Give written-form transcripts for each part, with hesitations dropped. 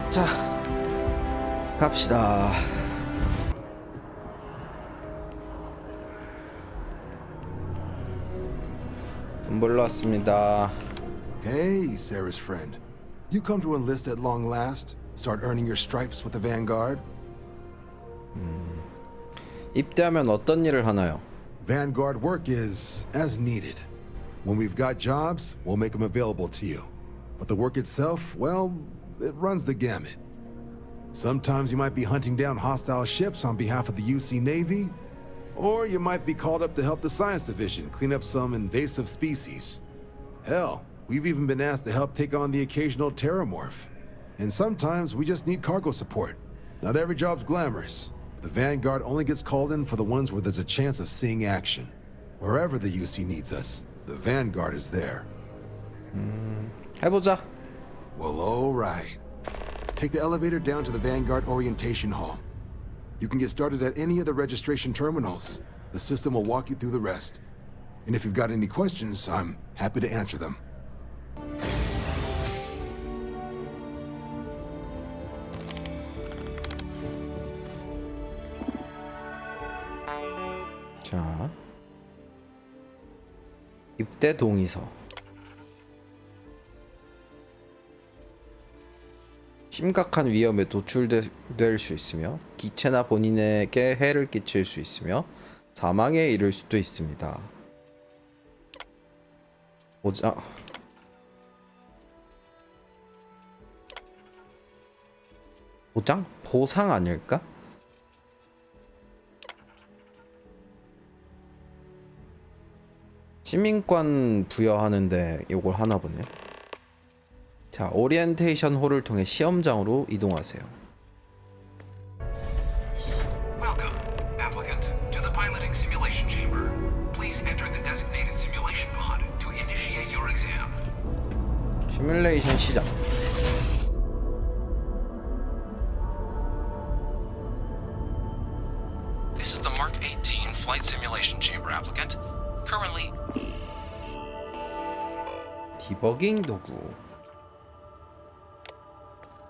자, 갑시다. 돈 벌러 왔습니다. Hey, Sarah's friend. You come to enlist at long last? Start earning your stripes with the Vanguard? 입대하면 어떤 일을 하나요? Vanguard work is as needed. When we've got jobs, we'll make them available to you. But the work itself, well, it runs the gamut. Sometimes you might be hunting down hostile ships on behalf of the UC Navy, or you might be called up to help the Science Division clean up some invasive species. Hell, we've even been asked to help take on the occasional terramorph. And sometimes we just need cargo support. Not every job's glamorous. The Vanguard only gets called in for the ones where there's a chance of seeing action. Wherever the UC needs us, the Vanguard is there. 해보자. Well, all right. Take the elevator down to the Vanguard Orientation Hall. You can get started at any of the registration terminals. The system will walk you through the rest. And if you've got any questions, I'm happy to answer them. 자, 입대 동의서. 심각한 위험에 노출될 수 있으며 기체나 본인에게 해를 끼칠 수 있으며 사망에 이를 수도 있습니다. 보자. 보상 아닐까? 시민권 부여하는데 이걸 하나 보네. 자, 오리엔테이션 홀을 통해 시험장으로 이동하세요. Welcome, applicant, to the piloting simulation chamber. Please enter the designated simulation pod to initiate your exam. 시뮬레이션 시작. This is the Mark 18 flight simulation chamber, applicant. Currently, 디버깅 도구.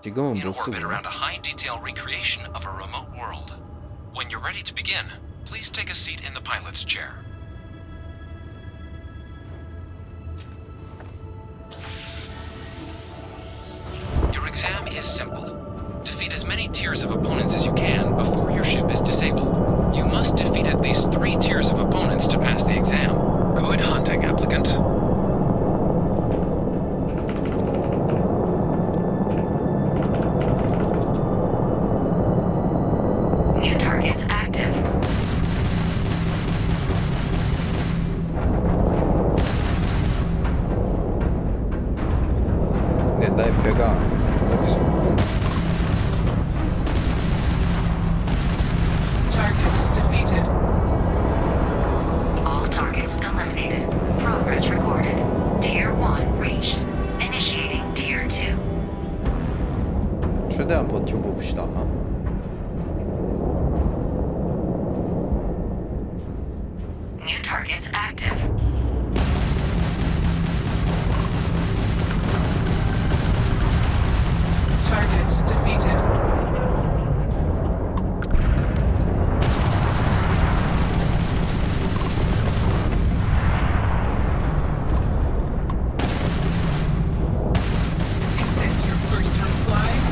지금은 in 못 쓰고. orbit around a high-detail recreation of a remote world. When you're ready to begin, please take a seat in the pilot's chair. Your exam is simple. Defeat as many tiers of opponents as you can before your ship is disabled. You must defeat at least 3 tiers of opponents to pass the exam. Good hunting, applicant. New targets active. 네, 나의 배가 이렇게 섰고. Target defeated. All targets eliminated. Progress recorded. Tier 1 reached. Initiating Tier 2. 최대한 버텨봅시다. New targets active. Target defeated. Is this your first time flying?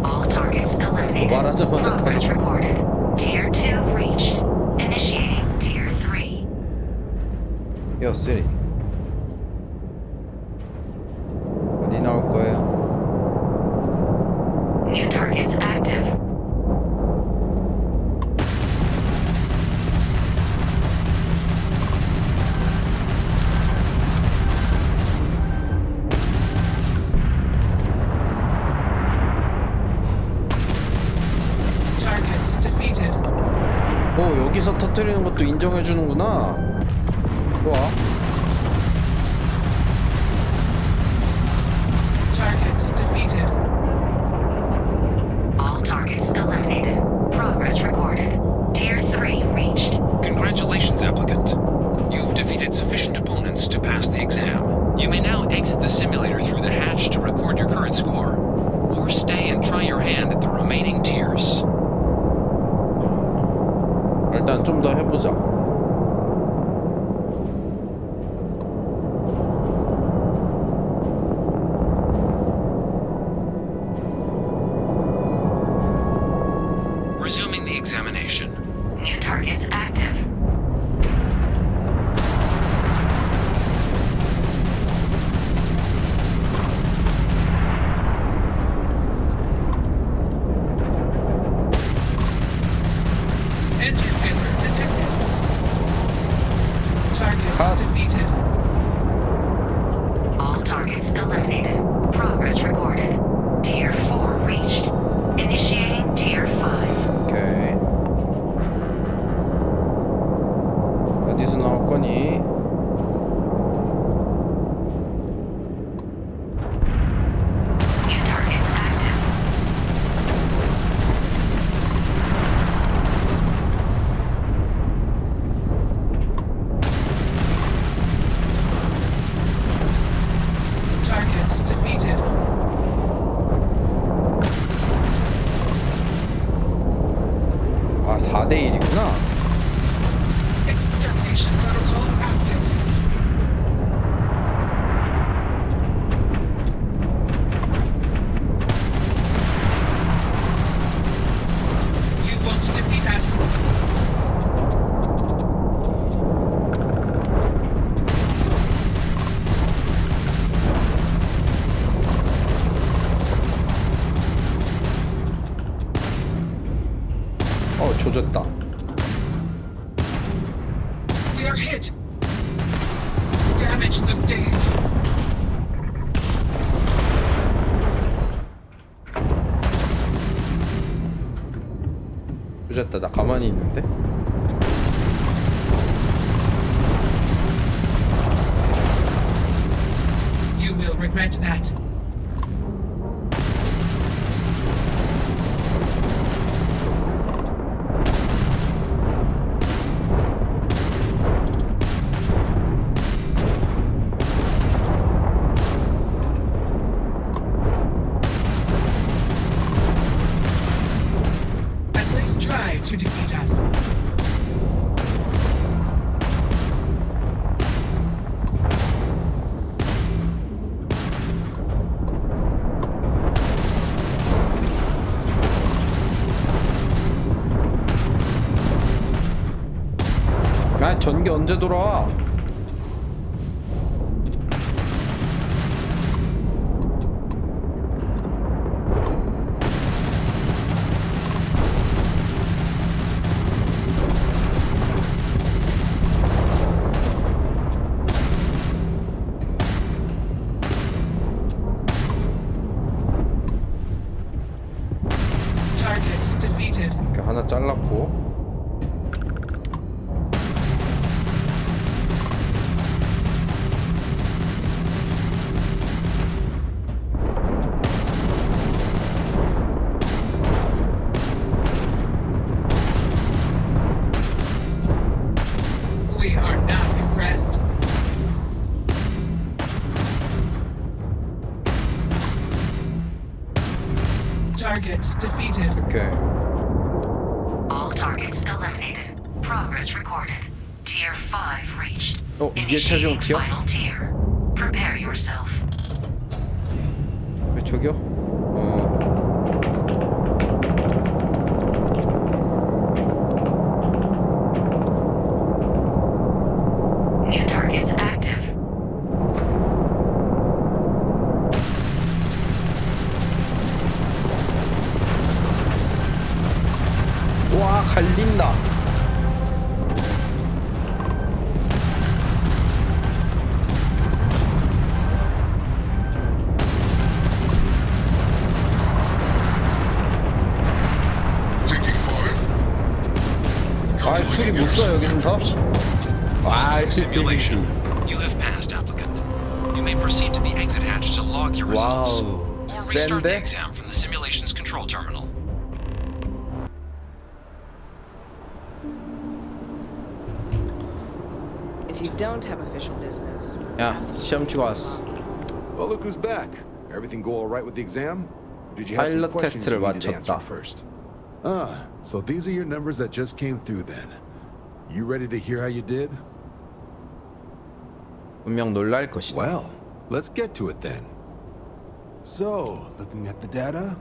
All targets eliminated. 말하자마자 Progress 다- recorded. Tier 2 reached. Initiating Tier 3. 여 쓰리. 어디 나올 거예요? New targets active. Target defeated. 여기서 터뜨리는 것도 인정해 주는구나. 좋아. Target defeated. All targets eliminated. Progress recorded. Tier 3 reached. Congratulations, applicant. You've defeated sufficient opponents to pass the exam. You may now exit the simulator through the hatch Progress recorded. Tier 4 reached. Initiating Tier 5. 오케이. 어디서 나올 거니? New targets active. Target defeated. 아, 4대 1이구나. Extermination protocols active. You won't defeat us. 조졌다. We are hit. Damage sustained. 조졌다. 나 가만히 있는데? You will regret that. At least try to defeat us. 야, 전기 언제 돌아와? Target defeated. 이렇게 하나 잘랐고. We are not impressed. Target defeated. 오케이. All targets eliminated. Progress recorded. Tier 5 reached. 이게 최종 Initiating 티어? final tier. Prepare yourself. 왜 저기요? New targets active. 와, 갈린다. 아, 술이 못 써, 여기는 더? 와, Simulation. You have passed, applicant. You may proceed to the exit hatch to log your results. 와우, Or restart the 센데? exam from the simulation's control terminal. If you don't have official business, 야, 시험 치고 왔어. Well, look who's back. Everything go all right with the exam? Or did you have some 파일럿 questions 테스트를 you needed answered 마쳤다. first? Ah, so these are your numbers that just came through then. You ready to hear how you did? 분명 놀랄 것이다. Well, let's get to it then. So, looking at the data,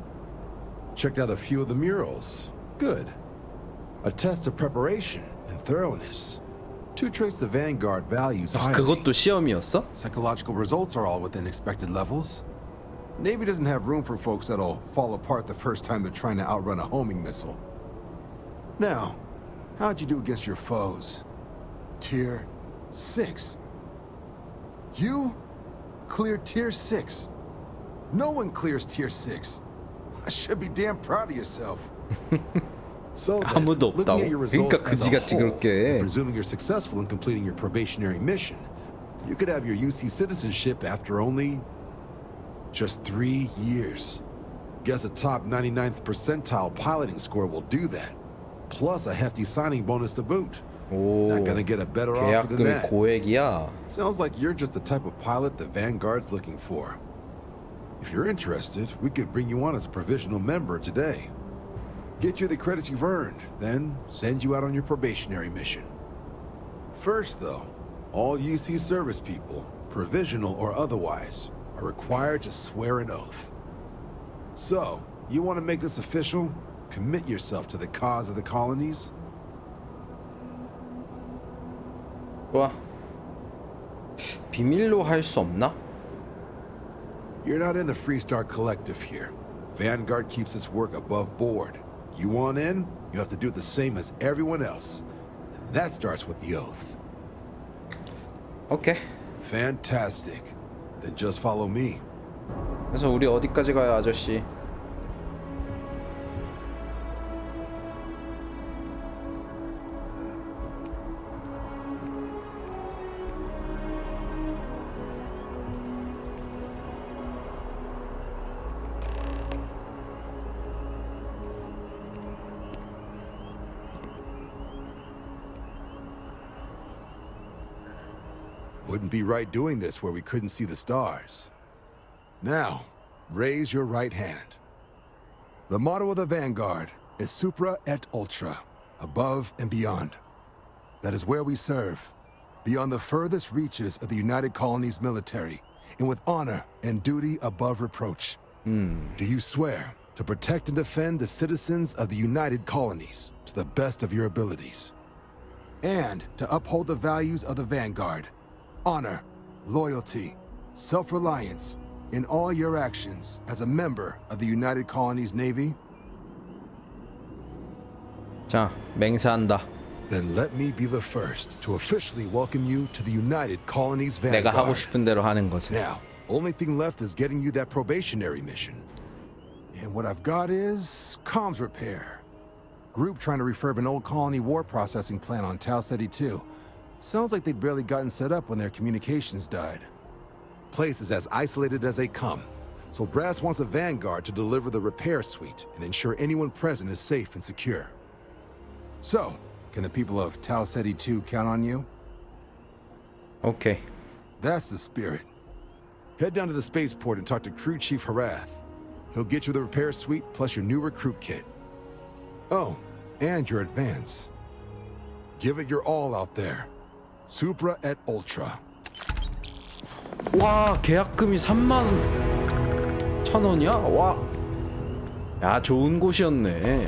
checked out a few of the murals. Good. A test of preparation and thoroughness. Two traits the Vanguard values highly. 그것도 시험이었어? Psychological results are all within expected levels. Navy doesn't have room for folks that'll fall apart the first time they're trying to outrun a homing missile. Now, how'd you do against your foes? Tier 6. You cleared Tier 6. No one clears tier 6. I should be damn proud of yourself. So then, 아무도 looking 없다고? at your results 그러니까 as a 그지같이 whole, 그렇게 해. presuming you're successful in completing your probationary mission, you could have your UC citizenship after only just 3 years. Guess a top 99th percentile piloting score will do that. Plus a hefty signing bonus to boot. 오, Not gonna get a better offer than 계약금이 that. 고액이야. Sounds like you're just the type of pilot the Vanguard's looking for. If you're interested, we could bring you on as a provisional member today. Get you the credits you've earned, then send you out on your probationary mission. First, though, all UC service people, provisional or otherwise, are required to swear an oath. So, you want to make this official? Commit yourself to the cause of the colonies? 좋아. 비밀로 할 수 없나? You're not in the Freestar Collective here. Vanguard keeps its work above board. You want in, you have to do the same as everyone else. And that starts with the oath. 오케이. Fantastic. Then just follow me. 그래서 우리 어디까지 가요, 아저씨? Wouldn't be right doing this where we couldn't see the stars. Now, raise your right hand. The motto of the Vanguard is Supra et Ultra, above and beyond. That is where we serve, beyond the furthest reaches of the United Colonies military, and with honor and duty above reproach. Do you swear to protect and defend the citizens of the United Colonies to the best of your abilities? And to uphold the values of the Vanguard, honor, loyalty, self-reliance in all your actions as a member of the United Colonies Navy? 자, 맹세한다. Then let me be the first to officially welcome you to the United Colonies 내가 하고 Vanguard. 싶은 대로 하는 것을. Now, only thing left is getting you that probationary mission. And what I've got is comms repair. Group trying to refurb an old colony war processing plant on Tau Ceti 2. Sounds like they'd barely gotten set up when their communications died. Place is as isolated as they come, so Brass wants a Vanguard to deliver the repair suite and ensure anyone present is safe and secure. So, can the people of Tau Ceti 2 count on you? 오케이. That's the spirit. Head down to the spaceport and talk to Crew Chief Harath. He'll get you the repair suite plus your new recruit kit. Oh, and your advance. Give it your all out there. Supra et Ultra. 와, 계약금이 31,000원이야? 와. 야, 좋은 곳이었네.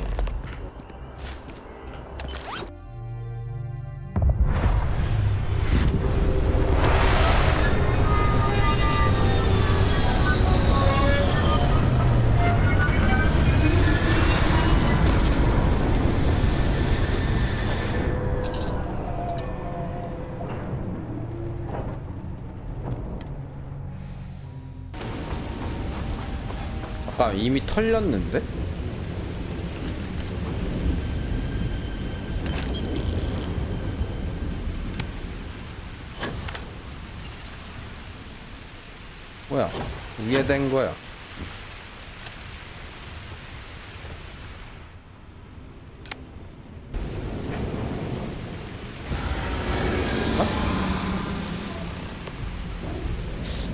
아까 이미 털렸는데? 뭐야? 위에 된 거야.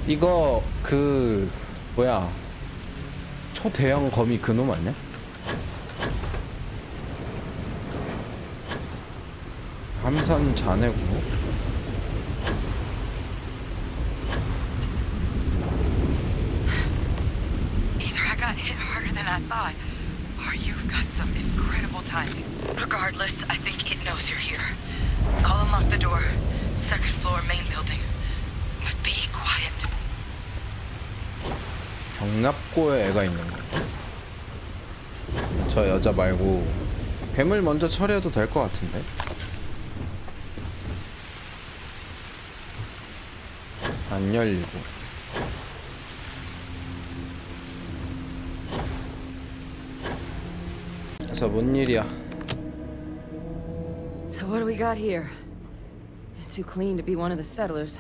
이거 그 뭐야? 초대형 거미 그놈 아니야? 함선 잔해고. Either I got hit harder than I thought, or you've got some incredible timing. Regardless, I think it knows you're here. I'll unlock the door. Second floor, main building. But be quiet. 경납고에 애가 있는 거. 저 여자 말고 뱀을 먼저 처리해도 될 것 같은데. 안 열리고. 여기서 뭔 일이야? So what do we got here? Too clean to be one of the settlers.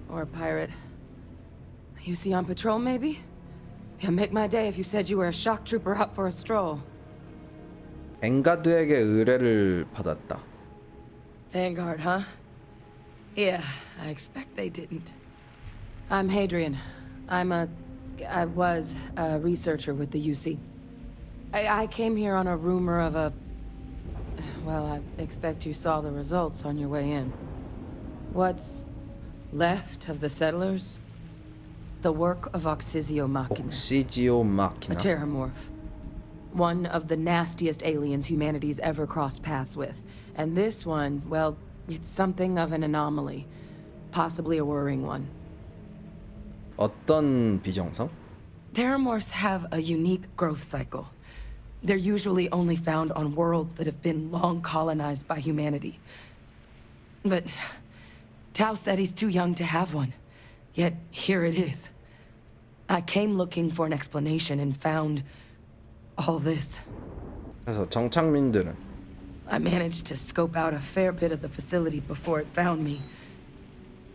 Or a pirate. You see on patrol, maybe? Yeah, make my day if you said you were a shock trooper out for a stroll. 엥가드에게 의뢰를 받았다. Vanguard, huh? Yeah, I expect they didn't. I'm Hadrian. I was a researcher with the UC. I came here on a rumor of a... Well, I expect you saw the results on your way in. What's left of the settlers? The work of Oxysio Machina. 옥시지오 A 마키나. terramorph. One of the nastiest aliens humanity's ever crossed paths with. And this one, well, it's something of an anomaly. Possibly a worrying one. 어떤 비정상? Terramorphs have a unique growth cycle. They're usually only found on worlds that have been long colonized by humanity. But Tao said he's too young to have one. Yet here it is. I came looking for an explanation and found all this. 그래서 정착민들은 I managed to scope out a fair bit of the facility before it found me.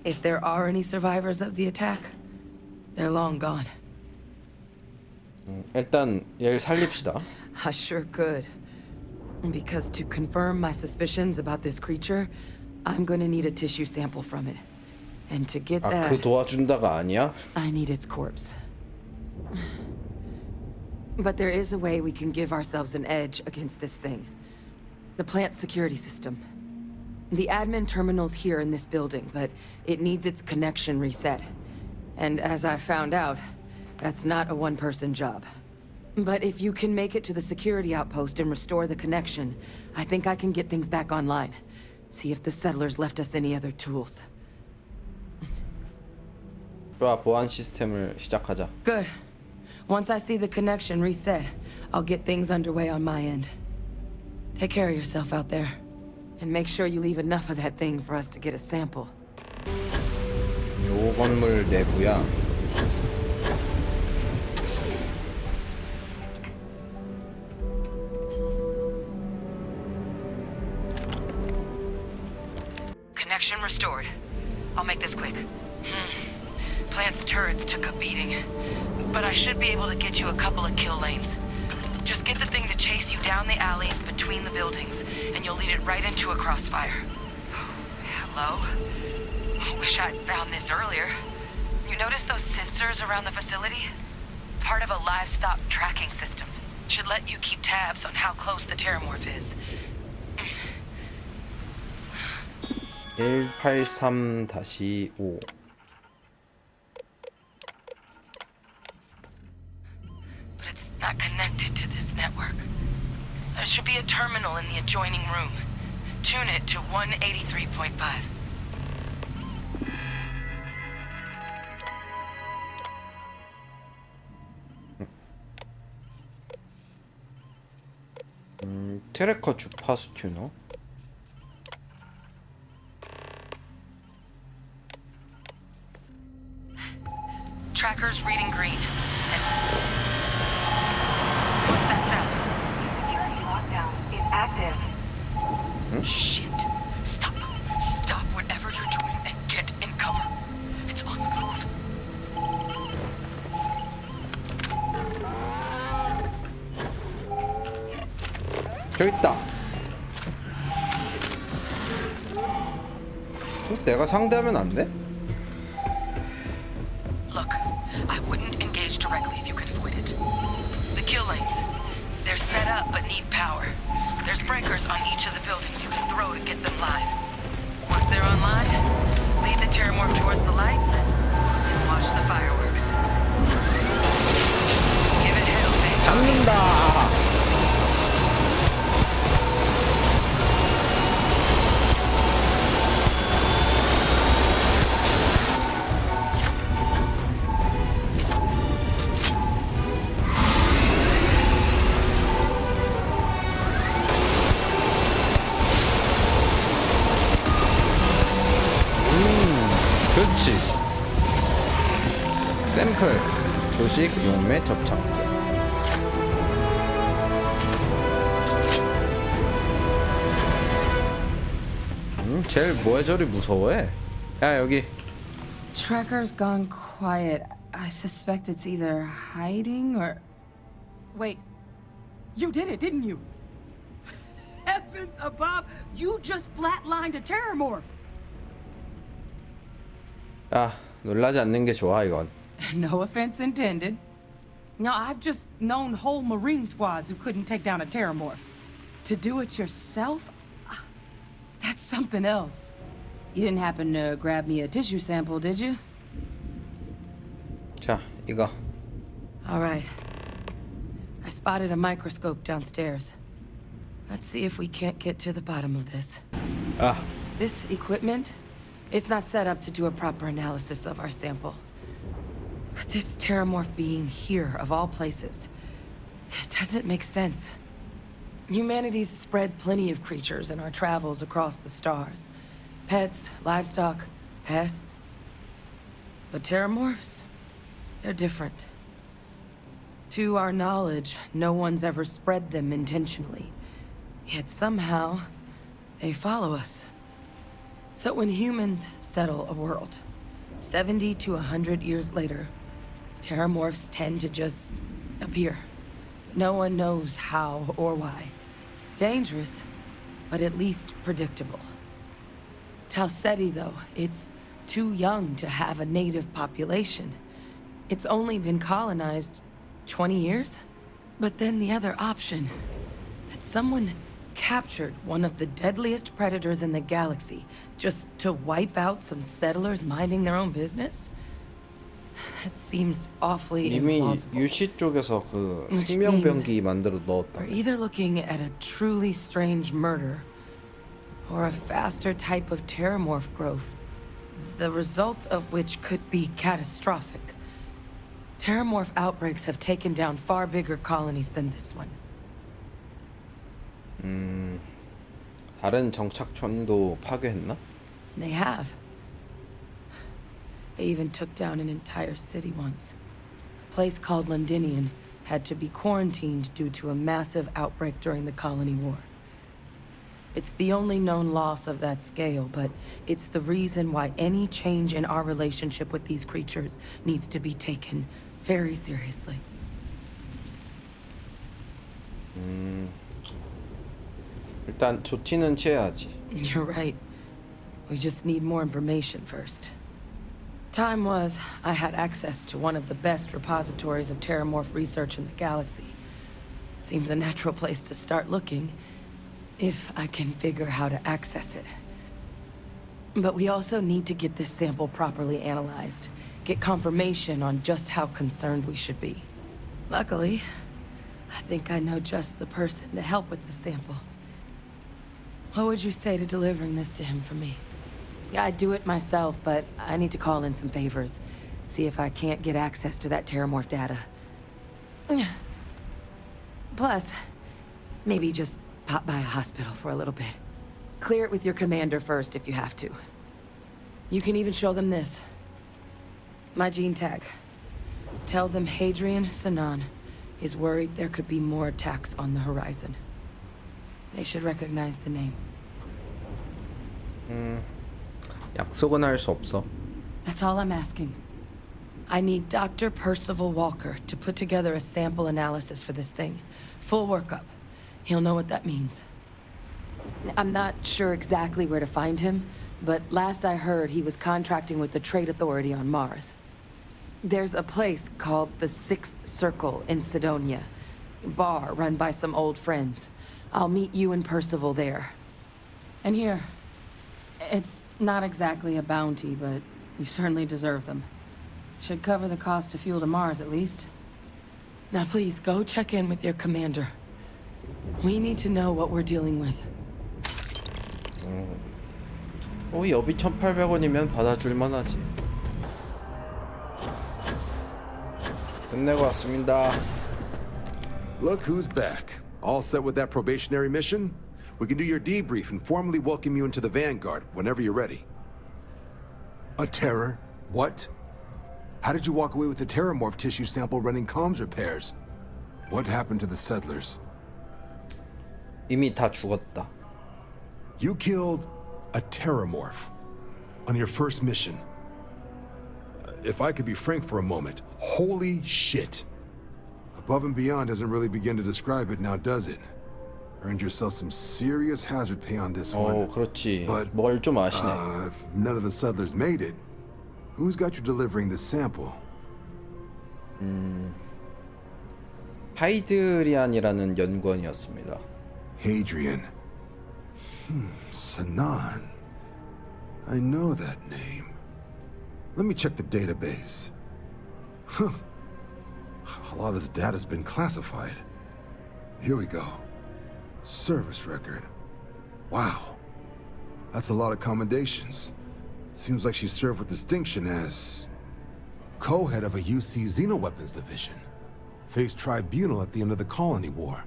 If there are any survivors of the attack, they're long gone. 일단 얘를 살립시다. I sure could. Because to confirm my suspicions about this creature, I'm gonna need a tissue sample from it. And to get 아, that, 그 도와준다가 아니야? I need its corpse. But there is a way we can give ourselves an edge against this thing. The plant security system. The admin terminal's here in this building, but it needs its connection reset. And as I found out, that's not a one-person job. But if you can make it to the security outpost and restore the connection, I think I can get things back online. See if the settlers left us any other tools. 좋아, 보안 시스템을 시작하자. Good. Once I see the connection reset, I'll get things underway on my end. Take care of yourself out there. And make sure you leave enough of that thing for us to get a sample. 요 건물 내부야. Connection restored. I'll make this quick. Plant's turrets took a beating, but I should be able to get you a couple of kill lanes. Just get the thing to chase you down the alleys between the buildings, and you'll lead it right into a crossfire. Hello? Wish I'd found this earlier. You notice those sensors around the facility? Part of a livestock tracking system. Should let you keep tabs on how close the terramorph is. 183-5. But it's not connected to this network. There should be a terminal in the adjoining room. Tune it to 183.5. 트래커 주파수 튜너. Tracker's reading green. What's that sound? Security lockdown is active. Shit. Stop. Stop whatever you're doing and get in cover. It's on the move. 저기 있다. 내가 상대하면 안 돼? Look, I wouldn't engage directly if you could avoid it. The kill lanes. They're set up but need power. There's breakers on each of the buildings you can throw to get them live. Once they're online, lead the terramorph towards the lights and watch the fireworks. Give it hell, baby. 잡는다. 그렇지. 샘플 조식 용매 접착제. 쟤를 뭐해 저리 무서워해? 야 여기. Tracker's gone quiet. I suspect it's either hiding or... Wait. You did it, didn't you? Heavens above, you just flatlined a terramorph. 야 놀라지 않는 게 좋아 이건. No offense intended. Now, I've just known whole Marine squads who couldn't take down a terramorph. To do it yourself? That's something else. You didn't happen to grab me a tissue sample, did you? 자 이거. All right. I spotted a microscope downstairs. Let's see if we can't get to the bottom of this. 아 This equipment, it's not set up to do a proper analysis of our sample. But this terramorph being here, of all places, it doesn't make sense. Humanity's spread plenty of creatures in our travels across the stars. Pets, livestock, pests. But terramorphs, they're different. To our knowledge, no one's ever spread them intentionally. Yet somehow, they follow us. So when humans settle a world, 70 to 100 years later, terramorphs tend to just appear. No one knows how or why. Dangerous, but at least predictable. Talseti, though, it's too young to have a native population. It's only been colonized 20 years? But then the other option, that someone captured one of the deadliest predators in the galaxy just to wipe out some settlers minding their own business? That seems awfully 이미 implausible. 유시 쪽에서 그 Which 생명병기 만들어 We're 넣었다. either looking at a truly strange murder or a faster type of terramorph growth, the results of which could be catastrophic. Terramorph outbreaks have taken down far bigger colonies than this one. 다른 정착촌도 파괴했나? They have. They even took down an entire city once. A place called Londinian had to be quarantined due to a massive outbreak during the Colony War. It's the only known loss of that scale, but it's the reason why any change in our relationship with these creatures needs to be taken very seriously. 일단 조치는 취해야지. You're right. We just need more information first. Time was, I had access to one of the best repositories of terramorph research in the galaxy. Seems a natural place to start looking, if I can figure how to access it. But we also need to get this sample properly analyzed, get confirmation on just how concerned we should be. Luckily, I think I know just the person to help with the sample. What would you say to delivering this to him for me? I'd do it myself, but I need to call in some favors. See if I can't get access to that terramorph data. Plus, maybe just pop by a hospital for a little bit. Clear it with your commander first if you have to. You can even show them this. My gene tag. Tell them Hadrian Sanan is worried there could be more attacks on the horizon. They should recognize the name. 약속은 할 수 없어. That's all I'm asking. I need Dr. Percival Walker to put together a sample analysis for this thing. Full workup. He'll know what that means. I'm not sure exactly where to find him, but last I heard he was contracting with the Trade Authority on Mars. There's a place called the Sixth Circle in Sidonia. Bar run by some old friends. I'll meet you and Percival there. And here. It's not exactly a bounty, but you certainly deserve them. Should cover the cost to fuel to Mars, at least. Now please, go check in with your commander. We need to know what we're dealing with. 여비 1,800원이면 받아줄만 하지. 끝내고 왔습니다. Look who's back. All set with that probationary mission? We can do your debrief and formally welcome you into the Vanguard whenever you're ready. A terror? What? How did you walk away with the terramorph tissue sample running comms repairs? What happened to the settlers? 이미 다 죽었다. You killed a terramorph. On your first mission. If I could be frank for a moment, holy shit. Above and beyond doesn't really begin to describe it now, does it? Earned yourself some serious hazard pay on this one. 오, 그렇지. But 뭘 좀 아시네. if none of the settlers made it, who's got you delivering this sample? 하이드리안이라는 연구원이었습니다. Hadrian. Sanan. I know that name. Let me check the database. Huh. A lot of this data's been classified. Here we go. Service record. Wow. That's a lot of commendations. Seems like she served with distinction as co-head of a UC Xenoweapons division. Faced tribunal at the end of the Colony War.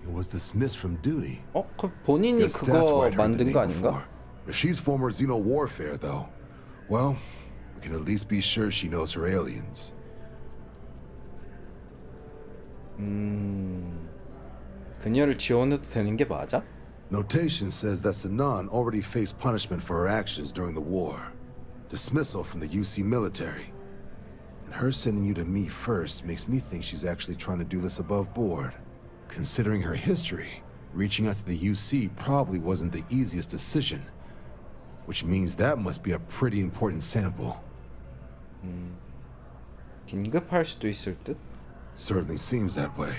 And was dismissed from duty. 그 본인이 Guess that's 그거 where I'd heard the 만든 name 거 아닌가? before. If she's former Xeno warfare, though, well, we can at least be sure she knows her aliens. 그녀를 지원해도 되는 게 맞아? Notation says that Sanan already faced punishment for her actions during the war. Dismissal from the UC military. And her sending you to me first makes me think she's actually trying to do this above board. Considering her history, reaching out to the UC probably wasn't the easiest decision. Which means that must be a pretty important sample. 긴급할 수도 있을 듯? Certainly seems that way.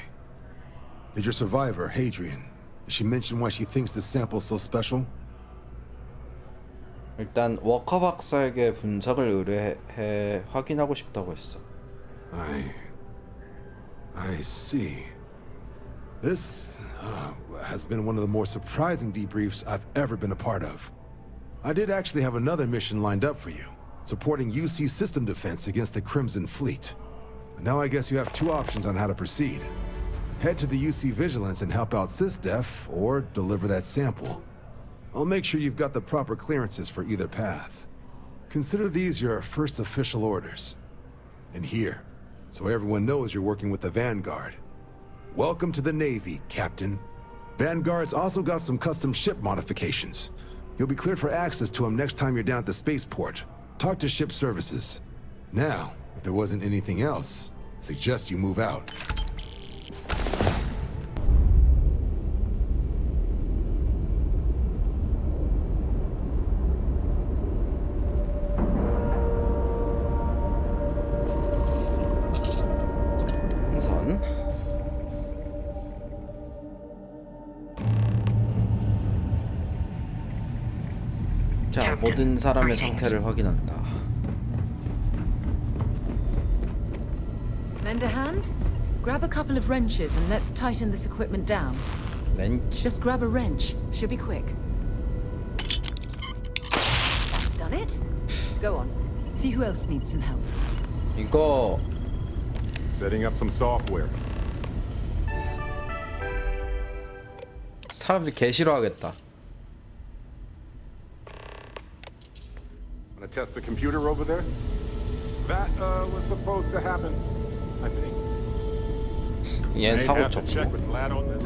Did your survivor, Hadrian, did she mention why she thinks this sample's so special? 일단 워커 박사에게 분석을 의뢰해 확인하고 싶다고 했어. I see. This has been one of the more surprising debriefs I've ever been a part of. I did actually have another mission lined up for you, supporting UC system defense against the Crimson Fleet. But now I guess you have two options on how to proceed. Head to the UC Vigilance and help out SysDef, or deliver that sample. I'll make sure you've got the proper clearances for either path. Consider these your first official orders. And here, so everyone knows you're working with the Vanguard. Welcome to the Navy, Captain. Vanguard's also got some custom ship modifications. You'll be cleared for access to them next time you're down at the spaceport. Talk to ship services. Now, if there wasn't anything else, I suggest you move out. 선. 자, 모든 사람의 상태를 확인한다. Lend a hand? Grab a couple of wrenches and let's tighten this equipment down. 렌치. Just grab a wrench. Should be quick. That's done it. Go on. See who else needs some help. 이거 Setting up some software. 사람들이 개 싫어하겠다. Want to test the computer over there? That was supposed to happen, I think. 얘는 May 사고 have to check 쳤고. with Vlad on this.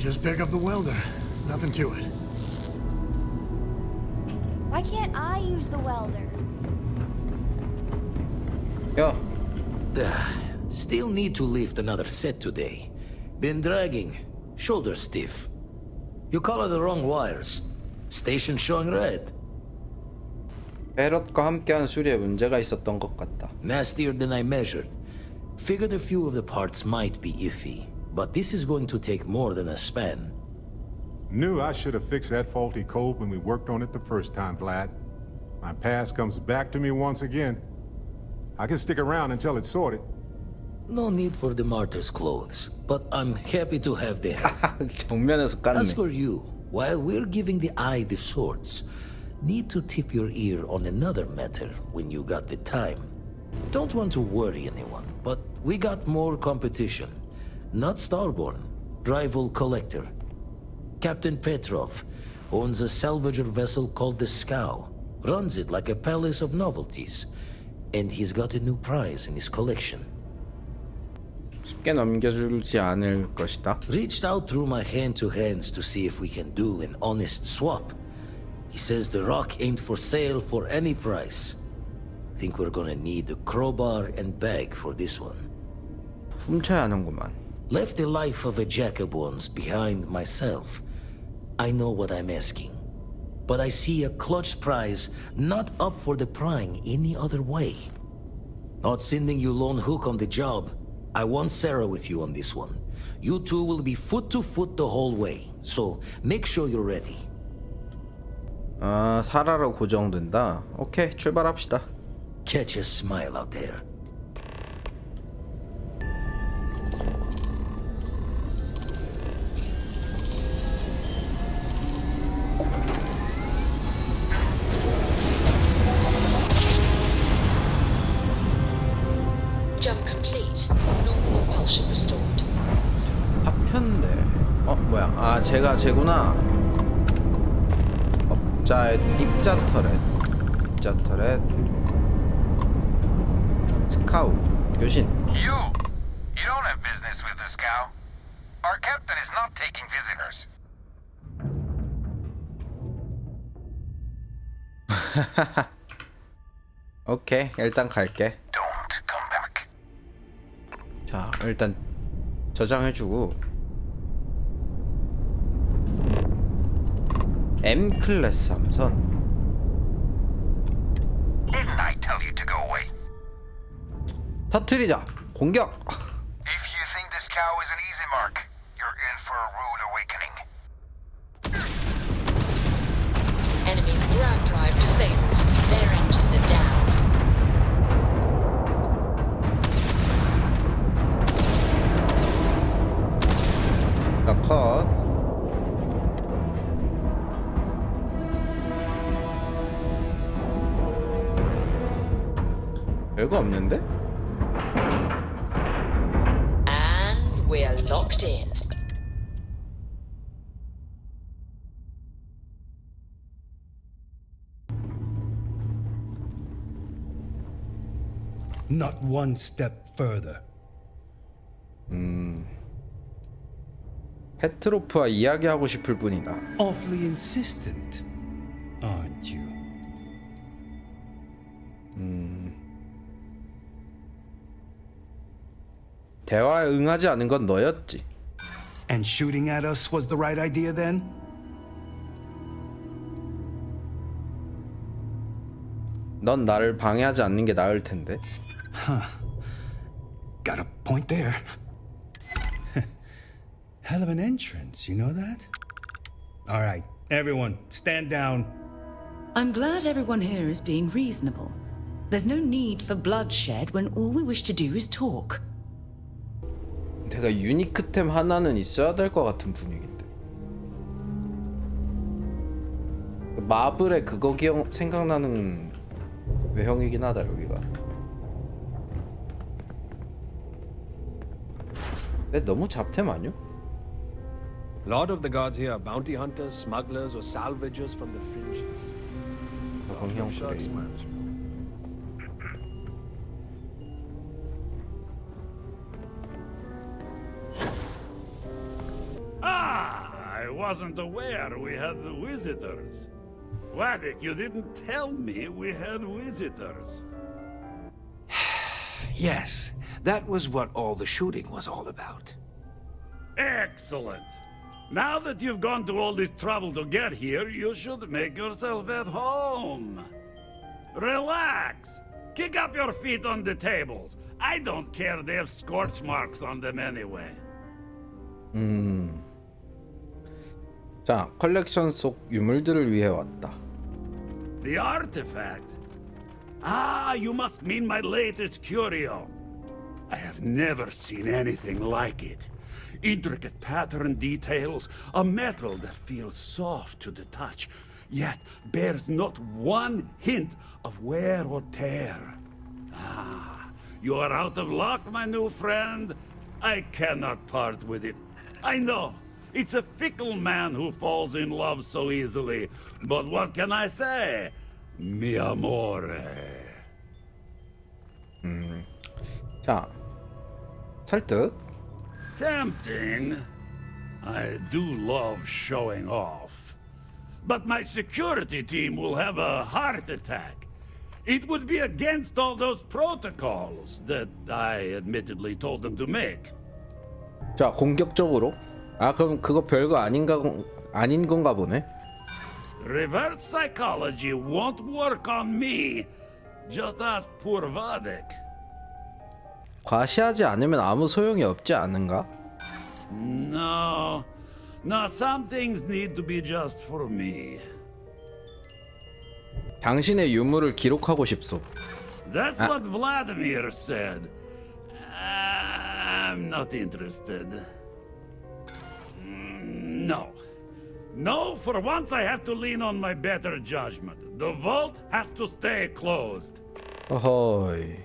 Just pick up the welder. Nothing to it. Why can't I use the welder? 야, Still need to lift another set today. Been dragging. Shoulder stiff. You colored the wrong wires. Station showing red. 베럿과 함께한 수리에 문제가 있었던 것 같다. Nastier than I measured. Figured a few of the parts might be iffy. But this is going to take more than a span. Knew I should have fixed that faulty code when we worked on it the first time, Vlad. My past comes back to me once again. I can stick around until it's sorted. No need for the martyr's clothes, but I'm happy to have the help. 정면에서 As 깠네. for you, while we're giving the eye the swords, need to tip your ear on another matter when you got the time. Don't want to worry anyone, but we got more competition. Not Starborn, rival collector. Captain Petrov owns a salvager vessel called the Scow. Runs it like a palace of novelties. And he's got a new prize in his collection. 쉽게 넘겨주지 않을 것이다. Reached out through my hand-to-hands to see if we can do an honest swap. He says the rock ain't for sale for any price. Think we're gonna need a crowbar and bag for this one. 훔쳐야 하는구만. Left the life of a jacob once behind myself. I know what I'm asking. But I see a clutch prize not up for the prying any other way. Not sending you lone hook on the job. I want Sarah with you on this one. You two will be foot to foot the whole way. So make sure you're ready. 아, 사라로 고정된다. 오케이, 출발합시다. Catch a smile out there. Jump complete. Normal propulsion restored. 파편대. 뭐야? 아, 제구나. 입자 터렛. 스카우. 교신. You don't have business with the scow. Our captain is not taking visitors. 오케이, 일단 갈게. Don't come back. 자, 일단 저장해주고 M 클래스 함선. Didn't I tell you to go away? 터트리자. 공격. If you think this cow is an easy mark, you're in for a rude awakening. Enemy's grab drive disabled. Their engine is down. 컷. 별거 없는데? And we're locked in. Not one step further. 페트로프와 이야기하고 싶을 뿐이다. Awfully insistent, aren't you? 대화에 응하지 않은 건 너였지. And shooting at us was the right idea then? 넌 나를 방해하지 않는 게 나을 텐데. Got a point there. Hell of an entrance, you know that? All right, everyone, stand down. I'm glad everyone here is being reasonable. There's no need for bloodshed when all we wish to do is talk. 내가 유니크템 하나는 있어야 될 것 같은 분위기인데. 마블의 그거 생각나는 외형이긴 하다 여기가. 근데 너무 잡템 아니야? A lot of the guards here are bounty hunters, smugglers, or salvagers from the fringes. 방향 소리. I wasn't aware we had the visitors. Waddick, you didn't tell me we had visitors. Yes, that was what all the shooting was all about. Excellent. Now that you've gone to all this trouble to get here, you should make yourself at home. Relax. Kick up your feet on the tables. I don't care they have scorch marks on them anyway. 자, 컬렉션 속 유물들을 위해 왔다. The artifact? Ah, you must mean my latest curio. I have never seen anything like it. Intricate pattern details, a metal that feels soft to the touch, yet bears not one hint of wear or tear. Ah, you are out of luck, my new friend. I cannot part with it. I know, it's a fickle man who falls in love so easily, but what can I say? Mi amore. 자, 설득. Tempting. I do love showing off. But my security team will have a heart attack. It would be against all those protocols that I admittedly told them to make. 자, 공격적으로. 아, 그럼 그거 별거 아닌 건가 보네. Reverse psychology won't work on me. Just ask poor Vadek. 과시하지 않으면 아무 소용이 없지 않은가? No. No, some things need to be just for me. 당신의 유물을 기록하고 싶소. That's what Vladimir said. I'm not interested. No. No, for once I have to lean on my better judgment. The vault has to stay closed. 어허이.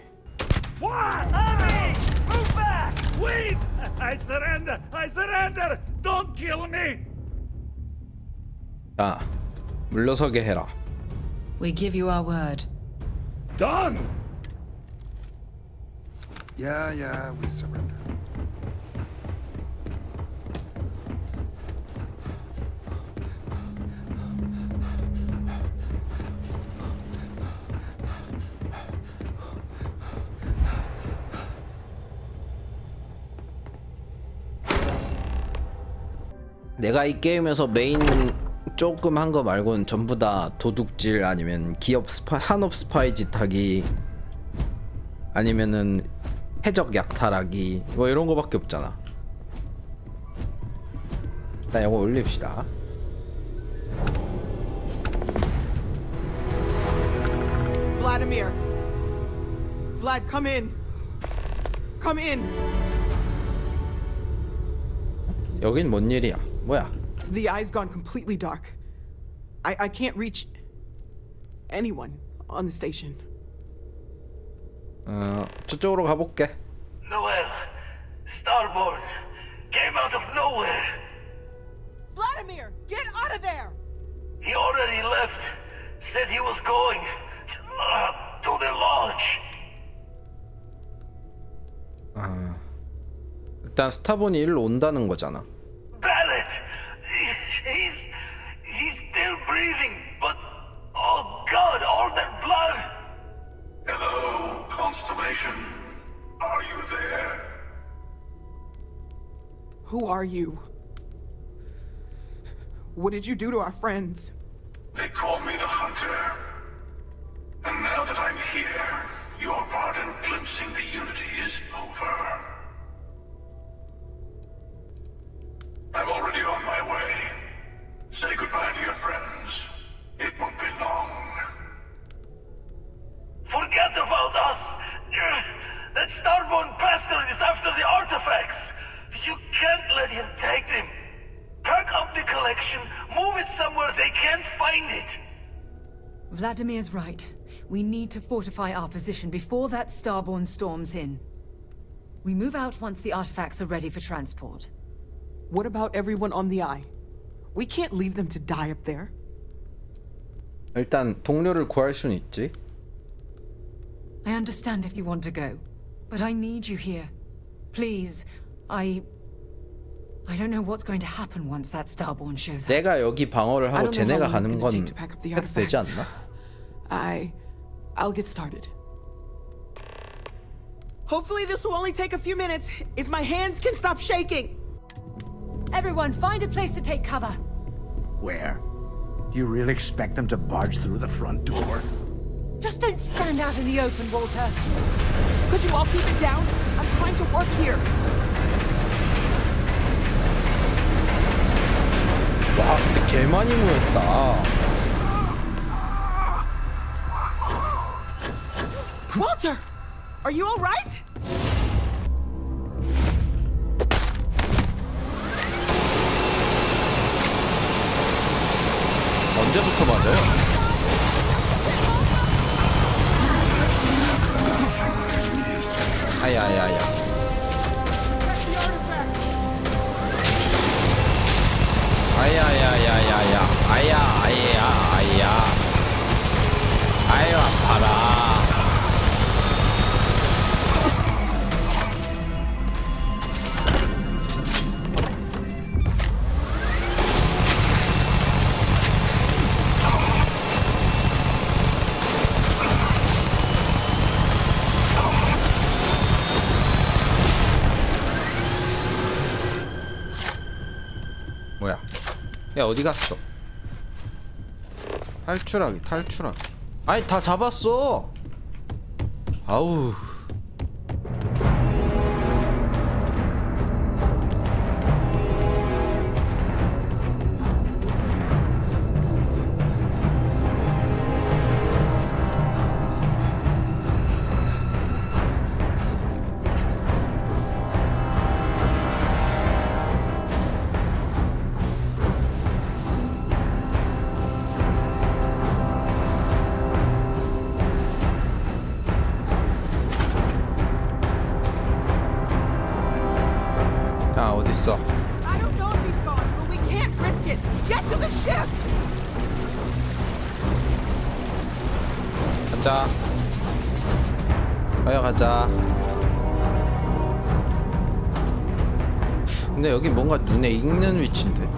What? Hurry! Move back! Wait! I surrender! I surrender! Don't kill me! 자, 물러서게 해라. We give you our word. Done! Yeah, we surrender. 내가 이 게임에서 메인 조금 한 거 말고는 전부 다 도둑질 아니면 산업 스파이 짓하기 아니면은 해적 약탈하기 뭐 이런 거밖에 없잖아. 일단 이거 올립시다. Vladimir. Vlad, come in. Come in. 여긴 뭔 일이야? 뭐야? The eye's gone completely dark. I can't reach anyone on the station. 저쪽으로 가볼게. Noel, Starborn, came out of nowhere. Vladimir, get out of there! He already left. Said he was going to the lodge. 일단 스타본이 일로 온다는 거잖아. Barrett, he's still breathing, but oh God, all that blood. Hello, Constellation. Are you there? Who are you? What did you do to our friends? They call me the Hunter. And now that I'm here, your part in glimpsing the Unity is over. I'm already on my way. Say goodbye to your friends. It won't be long. Forget about us. That Starborn bastard is after the artifacts. You can't let him take them. Pack up the collection, move it somewhere they can't find it. Vladimir's right. We need to fortify our position before that Starborn storms in. We move out once the artifacts are ready for transport. What about everyone on the eye? We can't leave them to die up there. 일단 동료를 구할 수는 있지. I understand if you want to go, but I need you here. Please, I don't know what's going to happen once that Starborn shows up. 내가 여기 방어를 하고 쟤네가 가는 건 해도 되지 않나? I'll get started. Hopefully this will only take a few minutes, if my hands can stop shaking. Everyone, find a place to take cover. Where? Do you really expect them to barge through the front door? Just don't stand out in the open, Walter. Could you all keep it down? I'm trying to work here. 와, 근데 개 많이 모였다. Walter, are you all right? 언제부터 맞아요? 아야야야. 아야야야야야. 아야. 아유 아파라. 야 어디 갔어? 탈출하기. 아니 다 잡았어. 아우. 아 어딨어? I don't know if he's gone, but we can't risk it. Get to the ship. 가자. 가자. 근데 여기 뭔가 눈에 익는 위치인데.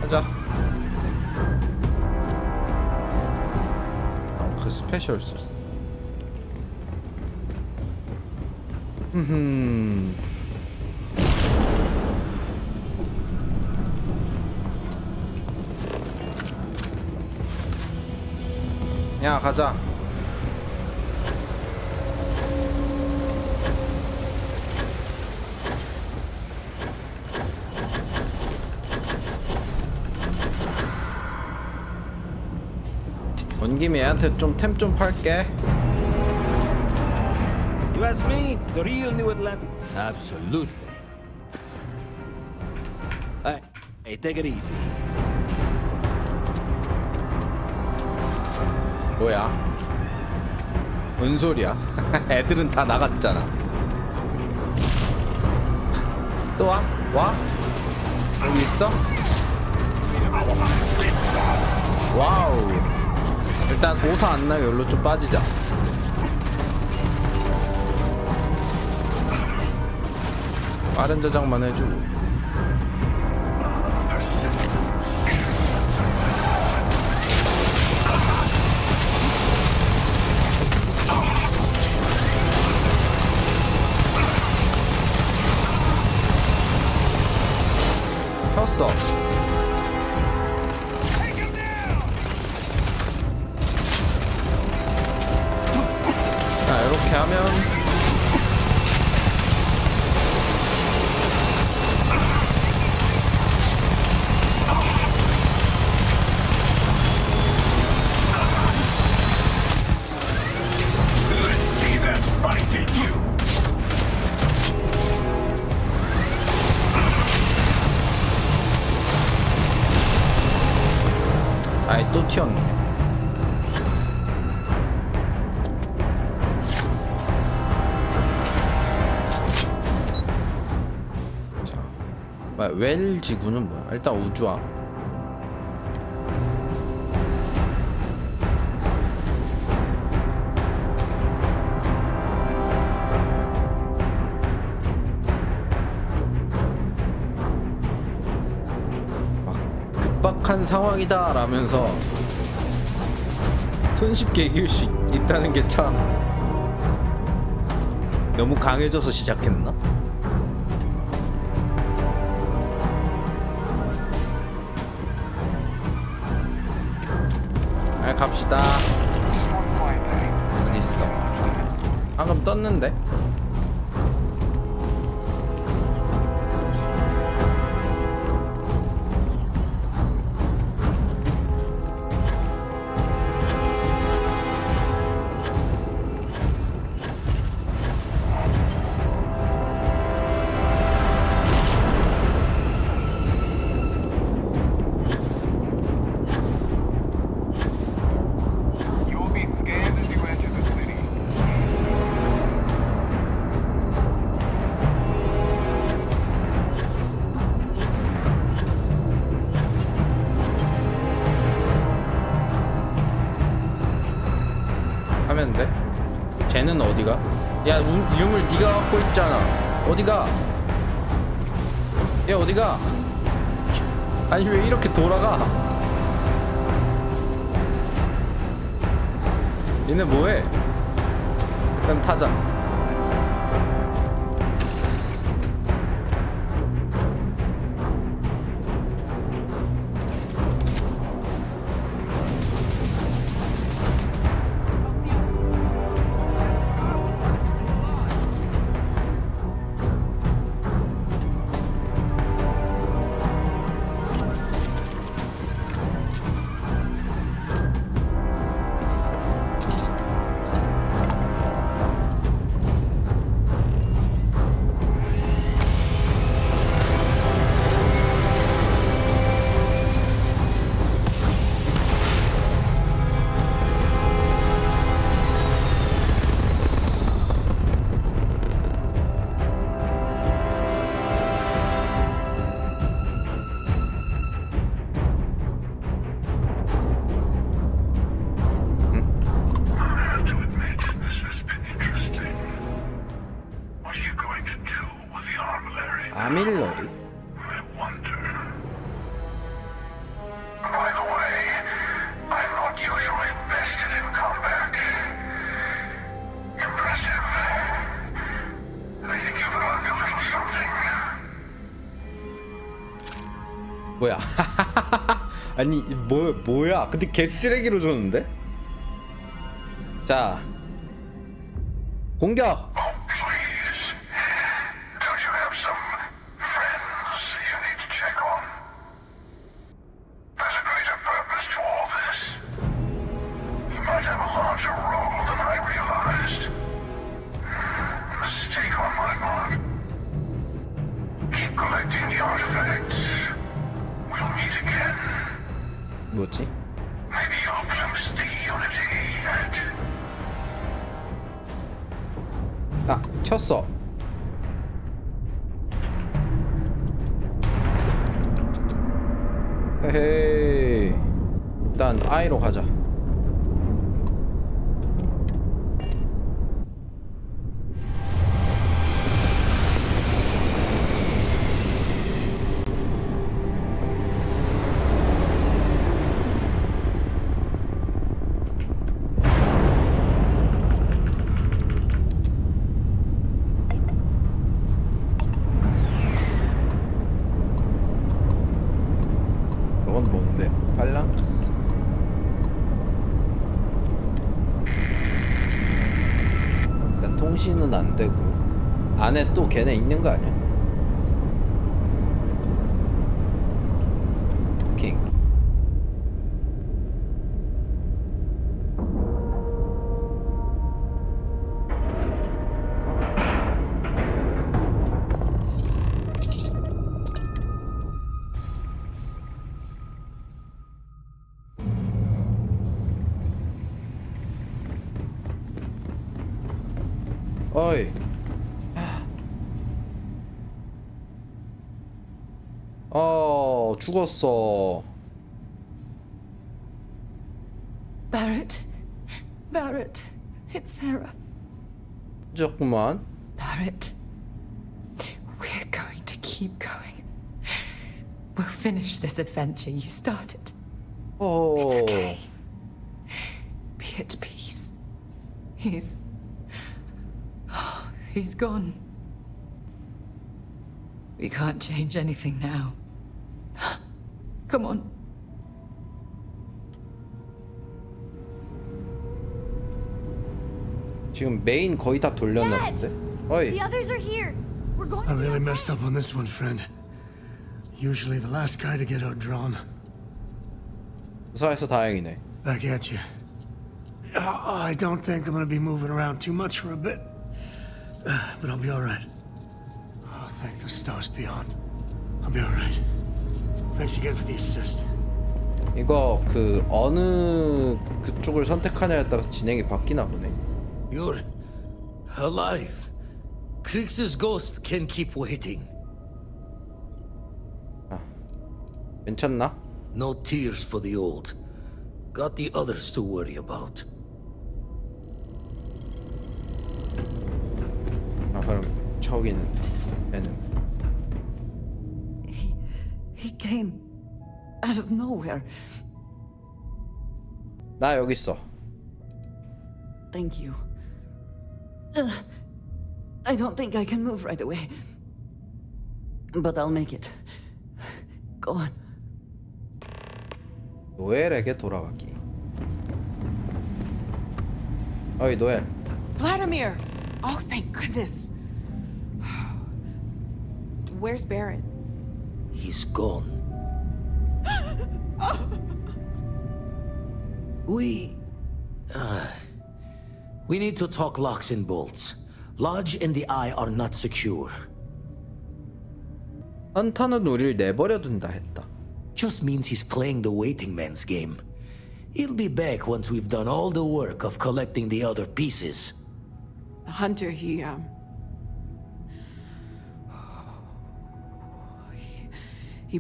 가자. 그 스페셜 소스. 야 가자. 온 김에 얘한테 좀 템 좀 팔게. You ask me, the real New Atlantis? Absolutely. Hey, take it easy. 뭐야? 뭔 소리야? 애들은 다 나갔잖아. 또 와? 와? 여기 있어? 와우. 일단 오사 안 나게 여기로 좀 빠지자. 빠른 저장만 해주고. 켰어. 자, 이렇게 하면 아이 또 튀었네. 자, 웰 지구는 뭐야? 일단 우주와. 급박한 상황이다 라면서 손쉽게 이길 수 있다는 게 참 너무 강해져서 시작했나? 아 갑시다. 어딨어? 방금 떴는데? 하면 돼? 쟤는 어디가? 야 유물 네가 갖고 있잖아. 어디가? 얘 어디가? 아니 왜 이렇게 돌아가? 얘네 뭐해? 일단 타자. 아밀러리? By the way, I'm not usually vested in combat. Impressive. I think you've learned a little something. 뭐야? 아니 뭐야? 근데 개쓰레기로 줬는데? 자, 공격. Don't you have some friends you need to check on? There's a greater purpose to all this. You might have a larger role than I realized. Mistake on my part. Keep collecting the artifacts. We'll meet again. 뭐지? Maybe you'll glimpse the unity and... 아, 쳤어. 헤헤이. 일단 I로 가자. 이건 뭔데? 발랑카스. 일단 통신은 안 되고 안에 또 걔네 있는 거 아니야? 킹. 어이. 죽었어. Barrett. Barrett. It's Sarah. 죽었구만. Barrett. We're going to keep going. We'll finish this adventure you started. It's okay. Be at peace. He's gone. We can't change anything now. Come on. 지금 메인 거의 다 돌렸는데. 어이. The others are here. We're going I really messed up on this one, friend. Usually the last guy to get outdrawn. 무사해서 다행이네. Back at you. I don't think I'm gonna be moving around too much for a bit. But I'll be alright. Oh, thank the stars beyond. I'll be alright. Thanks again for the assist. 이거 그 어느 그쪽을 선택하냐에 따라서 진행이 바뀌나 보네. You're alive. Krix's ghost can keep waiting. 괜찮나? No tears for the old. Got the others to worry about. 아, 그럼 저기는 얘는 He came out of nowhere. 나 여기 있어. Thank you. I don't think I can move right away. But I'll make it. Go on. 노엘에게 돌아가기. 어이 노엘. Vladimir! Oh, thank goodness. Where's Barrett? He's gone. We need to talk locks and bolts. Lodge and the Eye are not secure. 헌터는 우릴 내버려둔다 했다. Just means he's playing the waiting man's game. He'll be back once we've done all the work of collecting the other pieces. Hunter, he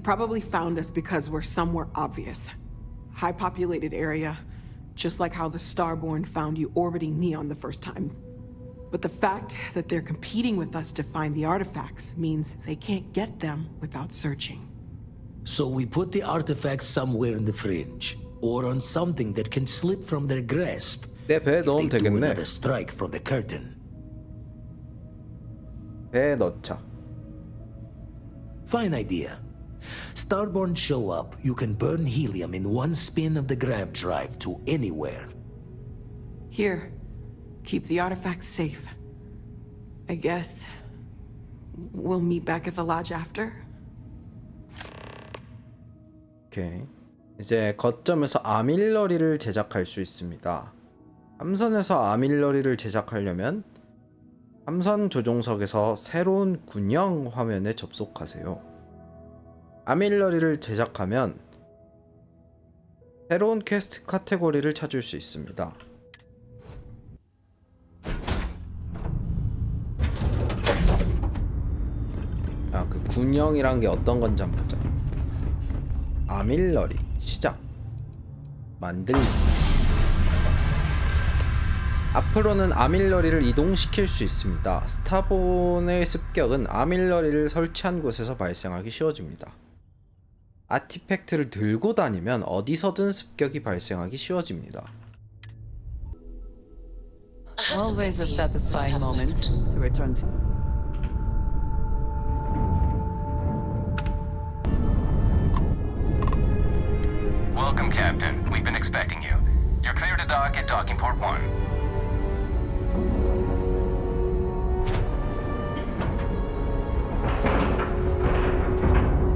probably found us because we're somewhere obvious. High populated area, just like how the Starborn found you orbiting Neon the first time. But the fact that they're competing with us to find the artifacts means they can't get them without searching. So we put the artifacts somewhere in the fringe, or on something that can slip from their grasp. 내 배에 넣으면 If they do 되겠네. another strike from the curtain. 배에 넣자. Fine idea. Starborn show up, you can burn helium in one spin of the grav drive to anywhere. Here, keep the artifacts safe. I guess we'll meet back at the lodge after. 오케이. 이제 거점에서 아밀러리를 제작할 수 있습니다. 함선에서 아밀러리를 제작하려면 함선 조종석에서 새로운 군용 화면에 접속하세요. 아밀러리를 제작하면 새로운 퀘스트 카테고리를 찾을 수 있습니다. 그 군용이란 게 어떤 건지 한번 보자. 아밀러리 시작. 만들기. 앞으로는 아밀러리를 이동시킬 수 있습니다. 스타본의 습격은 아밀러리를 설치한 곳에서 발생하기 쉬워집니다. 아티팩트를 들고 다니면 어디서든 습격이 발생하기 쉬워집니다. Always a satisfying moment to return to. Welcome, Captain. We've been expecting you. You're clear to dock at docking port 1.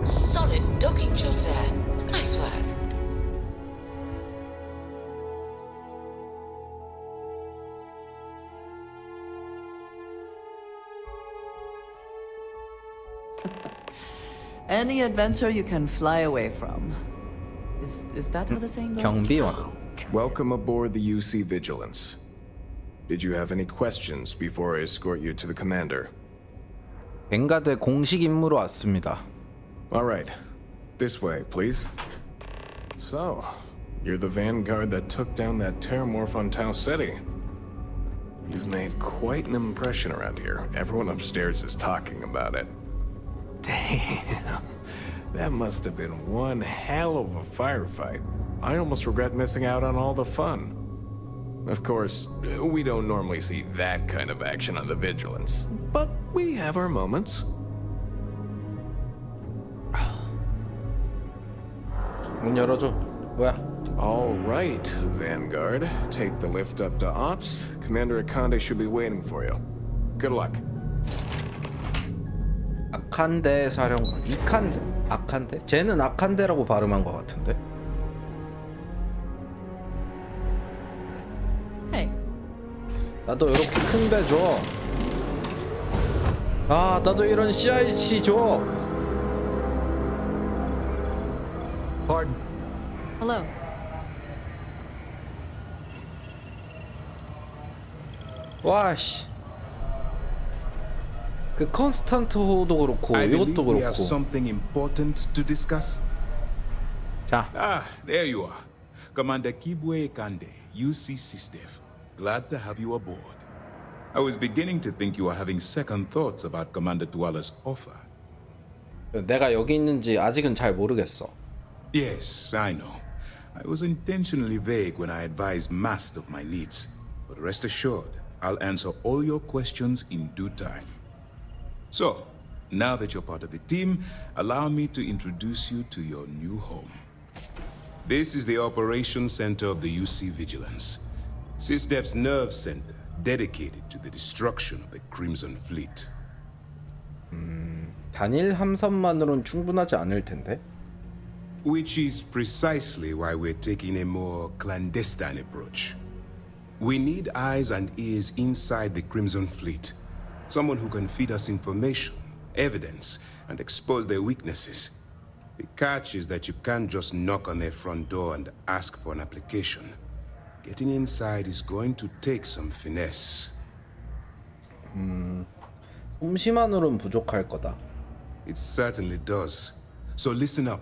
Solid docking job there. Nice work. Any adventure you can fly away from. Is that how the saying goes? 경비원. Welcome aboard the UC Vigilance. Did you have any questions before I escort you to the commander? 벵가드 공식 임무로 왔습니다. All right. This way, please. So, you're the vanguard that took down that terramorph on Tau Ceti. You've made quite an impression around here. Everyone upstairs is talking about it. Damn. That must have been one hell of a firefight. I almost regret missing out on all the fun. Of course, we don't normally see that kind of action on the Vigilance, but we have our moments. 문 열어줘. 뭐야? All right, Vanguard. Take the lift up to Ops. Commander Akande should be waiting for you. Good luck. 아칸데 사령관. 이칸데. 아칸데? 쟤는 아칸데라고 발음한 것 같은데. Hey. 나도 이렇게 큰 배 줘. 아, 나도 이런 CIC 줘. Pardon. Hello. 와씨. 그 컨스탄트호도 그렇고 I believe 이것도 we have 그렇고. something important to discuss. 자. Ah, there you are. Commander Kibwe Kande, UC SysDev. Glad to have you aboard. I was beginning to think you were having second thoughts about Commander Tuala's offer. 내가 여기 있는지 아직은 잘 모르겠어. Yes, I know. I was intentionally vague when I advised Mast of my needs. But rest assured, I'll answer all your questions in due time. So, now that you're part of the team, allow me to introduce you to your new home. This is the Operations Center of the UC Vigilance. SysDev's nerve center, dedicated to the destruction of the Crimson Fleet. 단일 함선만으론 충분하지 않을 텐데. Which is precisely why we're taking a more clandestine approach. We need eyes and ears inside the Crimson Fleet. Someone who can feed us information, evidence, and expose their weaknesses. The catch is that you can't just knock on their front door and ask for an application. Getting inside is going to take some finesse. 솜씨만으론 부족할 거다. It certainly does. So listen up.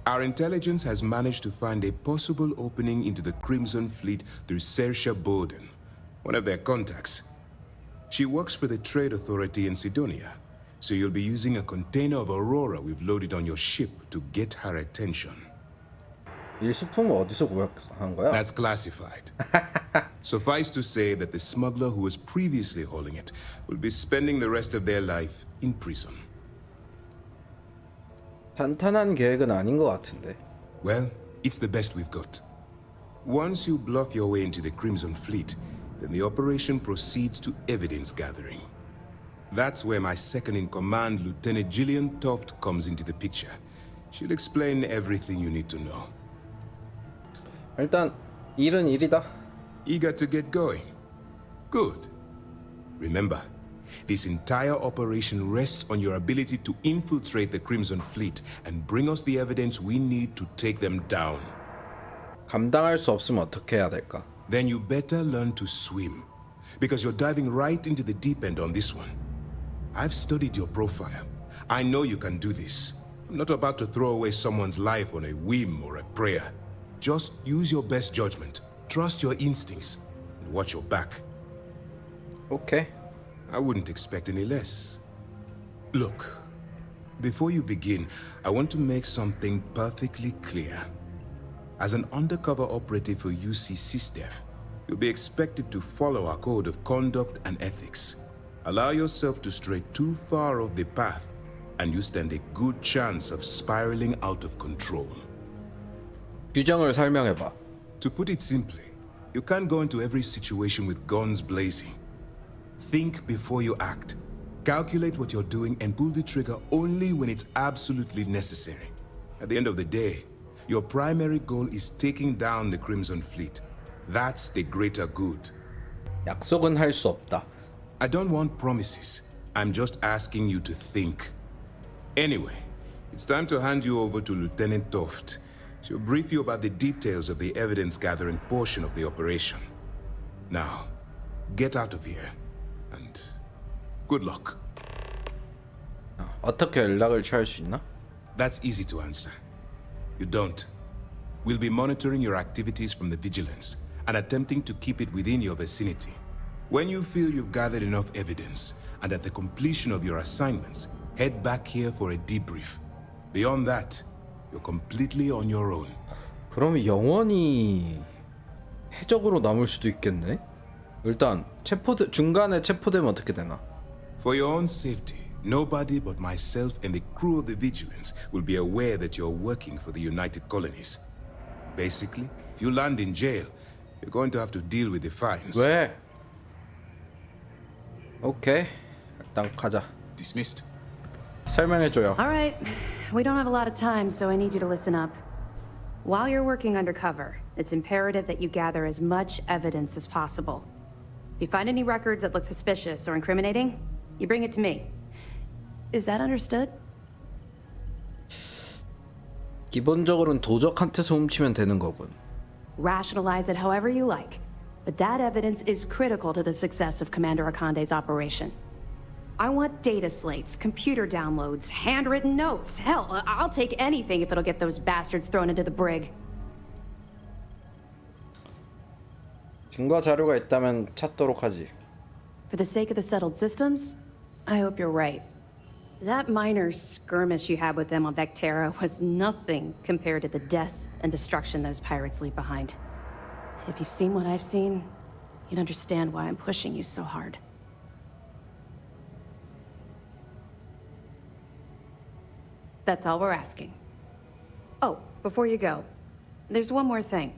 Our intelligence has managed to find a possible opening into the Crimson Fleet through Sersha Bowden, one of their contacts. She works for the Trade Authority in Sidonia, so you'll be using a container of Aurora we've loaded on your ship to get her attention. 일수품은 어디서 구입한 거야? That's classified. Suffice to say that the smuggler who was previously holding it will be spending the rest of their life in prison. 탄탄한 계획은 아닌 것 같은데. Well, it's the best we've got. Once you bluff your way into the Crimson Fleet, then the operation proceeds to evidence gathering. That's where my second-in-command, Lieutenant Gillian Toft, comes into the picture. She'll explain everything you need to know. 일단 일은 일이다. Eager to get going? Good. Remember, this entire operation rests on your ability to infiltrate the Crimson Fleet and bring us the evidence we need to take them down. 감당할 수 없으면 어떻게 해야 될까? Then you better learn to swim, because you're diving right into the deep end on this one. I've studied your profile. I know you can do this. I'm not about to throw away someone's life on a whim or a prayer. Just use your best judgment, trust your instincts, and watch your back. Okay. I wouldn't expect any less. Look, before you begin, I want to make something perfectly clear. As an undercover operative for UC SysDef, you'll be expected to follow our code of conduct and ethics. Allow yourself to stray too far off the path, and you stand a good chance of spiraling out of control. 규정을 설명해봐. To put it simply, you can't go into every situation with guns blazing. Think before you act. Calculate what you're doing and pull the trigger only when it's absolutely necessary. At the end of the day, your primary goal is taking down the Crimson Fleet. That's the greater good. 약속은 할 수 없다. I don't want promises. I'm just asking you to think. Anyway, it's time to hand you over to Lieutenant Toft. She'll brief you about the details of the evidence-gathering portion of the operation. Now, get out of here, and good luck. 어떻게 연락을 취할 수 있나? That's easy to answer. You don't. We'll be monitoring your activities from the Vigilance and attempting to keep it within your vicinity. When you feel you've gathered enough evidence, and at the completion of your assignments, head back here for a debrief. Beyond that, you're completely on your own. 그럼 영원히 해적으로 남을 수도 있겠네? 일단 중간에 체포되면 어떻게 되나? For your own safety, nobody but myself and the crew of the Vigilance will be aware that you're working for the United Colonies. Basically, if you land in jail, you're going to have to deal with the fines. 왜? 오케이, 일단 가자. Dismissed. 설명해줘요. All right. We don't have a lot of time, so I need you to listen up. While you're working undercover, it's imperative that you gather as much evidence as possible. If you find any records that look suspicious or incriminating, you bring it to me. Is that understood? 기본적으로는 도적한테서 훔치면 되는 거군. Rationalize it however you like, but that evidence is critical to the success of Commander Akande's operation. I want data slates, computer downloads, handwritten notes. Hell, I'll take anything if it'll get those bastards thrown into the brig. 증거 자료가 있다면 찾도록 하지. For the sake of the settled systems, I hope you're right. That minor skirmish you had with them on Vectera was nothing compared to the death and destruction those pirates leave behind. If you've seen what I've seen, you'd understand why I'm pushing you so hard. That's all we're asking. Oh, before you go, there's one more thing.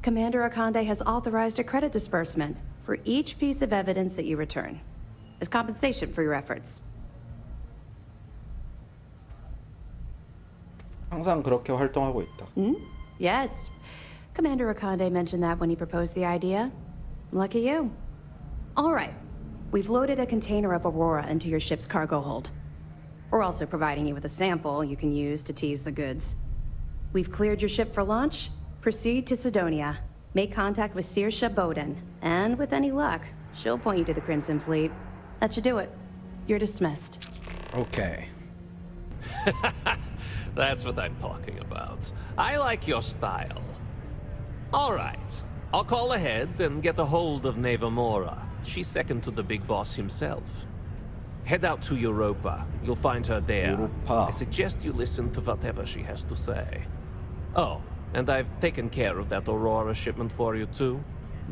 Commander Akande has authorized a credit disbursement for each piece of evidence that you return, as compensation for your efforts. 항상 그렇게 활동하고 있다. Yes. Commander Akande mentioned that when he proposed the idea. Lucky you. All right. We've loaded a container of Aurora into your ship's cargo hold. We're also providing you with a sample you can use to tease the goods. We've cleared your ship for launch. Proceed to Sidonia. Make contact with Saoirse Bowden. And with any luck, she'll point you to the Crimson Fleet. That should do it. You're dismissed. Okay. That's what I'm talking about. I like your style. All right. I'll call ahead and get a hold of Neva Mora. She's second to the big boss himself. Head out to Europa. You'll find her there. Europa. I suggest you listen to whatever she has to say. Oh, and I've taken care of that Aurora shipment for you too.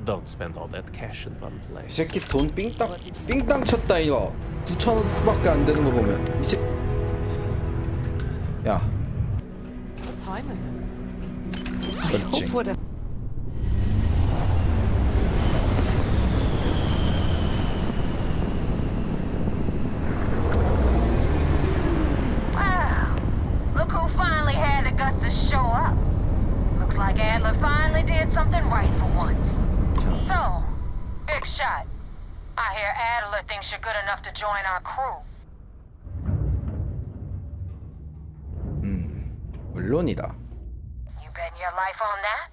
Don't spend all that cash in one 이 place. 새끼 돈 삥땅 쳤다 이거. 9,000원밖에 안 되는 거 보면 이 새끼. 야. What time is it? 그렇지. Wow. Look who finally had the guts to show up. Looks like Adler finally did something right for once. So, big shot. I hear Adler thinks you're good enough to join our crew. 물론이다. You betting your life on that?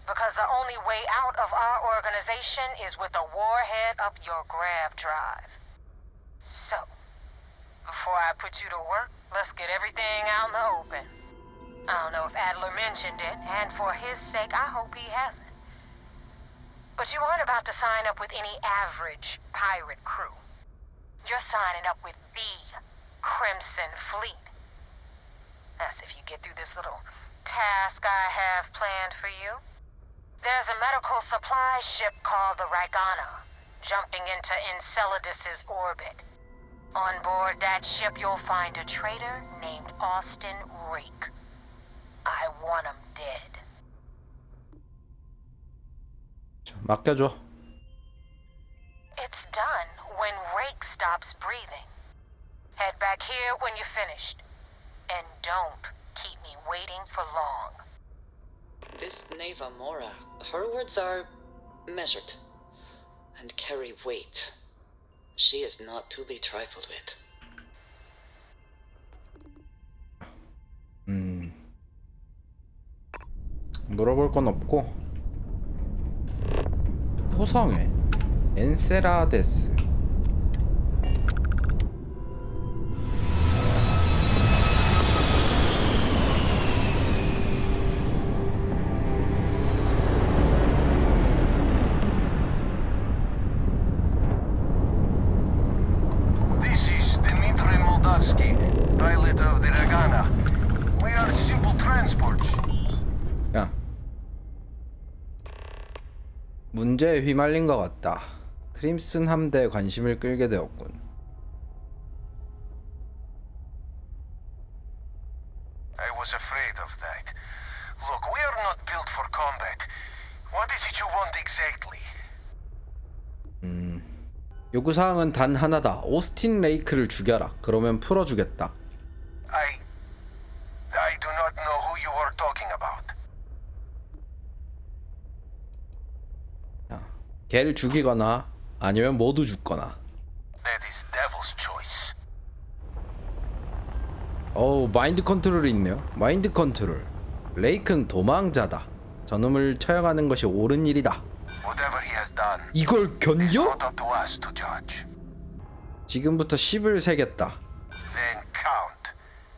Because the only way out of our organization is with a warhead up your grab drive. So, before I put you to work, let's get everything out in the open. I don't know if Adler mentioned it, and for his sake, I hope he hasn't. But you aren't about to sign up with any average pirate crew. You're signing up with the Crimson Fleet. That's if you get through this little task I have planned for you. There's a medical supply ship called the Ragana, jumping into Enceladus's orbit. On board that ship, you'll find a traitor named Austin Rake. I want him dead. 맡겨줘. It's done when Rake stops breathing. Head back here when you're finished. And don't keep me waiting for long. This Neva Mora, her words are measured and carry weight. She is not to be trifled with. 물어볼 건 없고. 토성회 엔세라데스. Pilot of the Ragana. We are simple transport. 야. 문제에 휘말린 것 같다. 크림슨 함대에 관심을 끌게 되었군. I was afraid of that. Look, we are not built for combat. What is it you want exactly? 요구사항은 단 하나다. 오스틴 레이크를 죽여라. 그러면 풀어주겠다. I do not know who you are talking about. 걔를 죽이거나 아니면 모두 죽거나. That is devil's choice. 어우, 마인드 컨트롤이 있네요. 마인드 컨트롤. 레이크는 도망자다. 저놈을 처형하는 것이 옳은 일이다. Whatever he has done, 이걸 견뎌? it's not up to us to judge. 지금부터 10을 세겠다. Then count.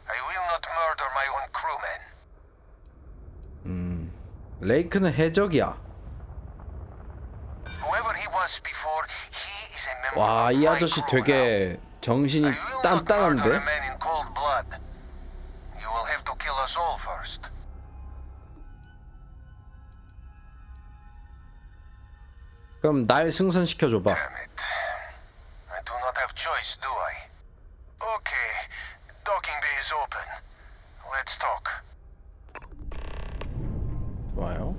I will not murder my own crewmen. 레이크는 해적이야. Whoever he was before, he is a member 와, of 이 my 아저씨 crew 되게 정신이 now. I will not murder a 단단한데? man in cold blood. You will have to kill us all first. 그럼 날 승선시켜줘봐. I do not have choice, do I? Okay, docking bay is open. Let's talk. 좋아요.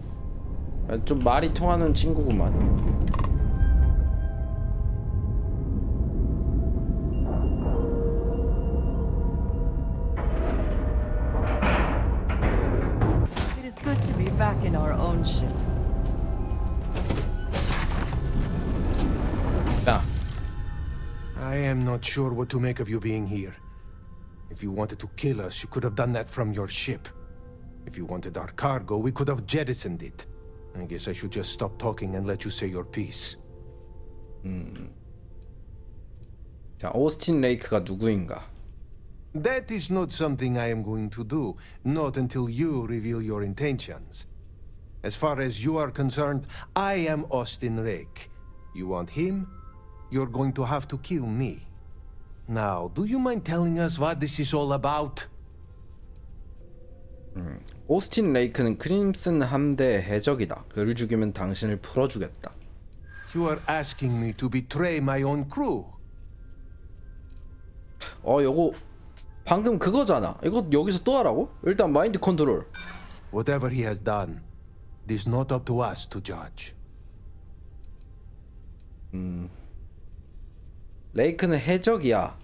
좀 말이 통하는 친구구만. It is good to be back in our own ship. 야, I am not sure what to make of you being here. If you wanted to kill us, you could have done that from your ship. If you wanted our cargo, we could have jettisoned it. I guess I should just stop talking and let you say your piece. 자, 오스틴 레이크가 누구인가? That is not something I am going to do, not until you reveal your intentions. As far as you are concerned, I am Austin Rake. You want him? You're going to have to kill me. Now, do you mind telling us what this is all about? 오스틴 레이크는 크림슨 함대의 해적이다. 그를 죽이면 당신을 풀어주겠다. You are asking me to betray my own crew. 요거 방금 그거잖아. 이거 여기서 또 하라고? 일단 마인드 컨트롤. Whatever he has done, it is not up to us to judge. 레이크는 해적이야.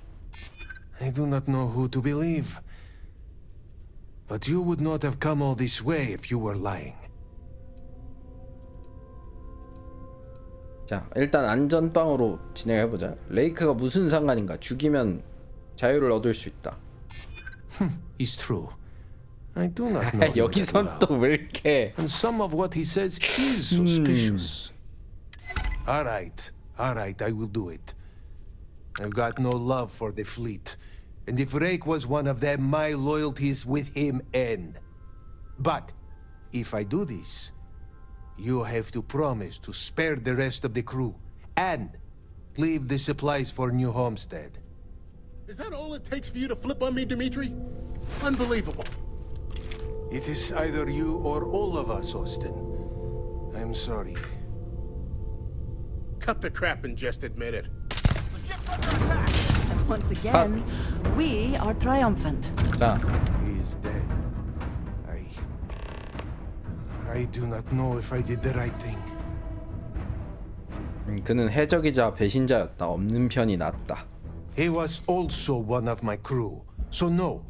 I do not know who to believe. But you would not have come all this way if you were lying. 자, 일단 안전빵으로 진행해보자. 레이크가 무슨 상관인가? 죽이면 자유를 얻을 수 있다. It's true. I do not know. 여기선 또 왜 이렇게? And some of what he says is suspicious. All right, I will do it. I've got no love for the fleet. And if Rake was one of them, my loyalties with him end. But if I do this, you have to promise to spare the rest of the crew and leave the supplies for New Homestead. Is that all it takes for you to flip on me, Dimitri? Unbelievable. It is either you or all of us, Austin. I'm sorry. Cut the crap and just admit it. Once again, we are triumphant. 자, He is dead. I do not know if I did the right thing. 그는 해적이자 배신자였다. 없는 편이 낫다. He was also one of my crew. So no,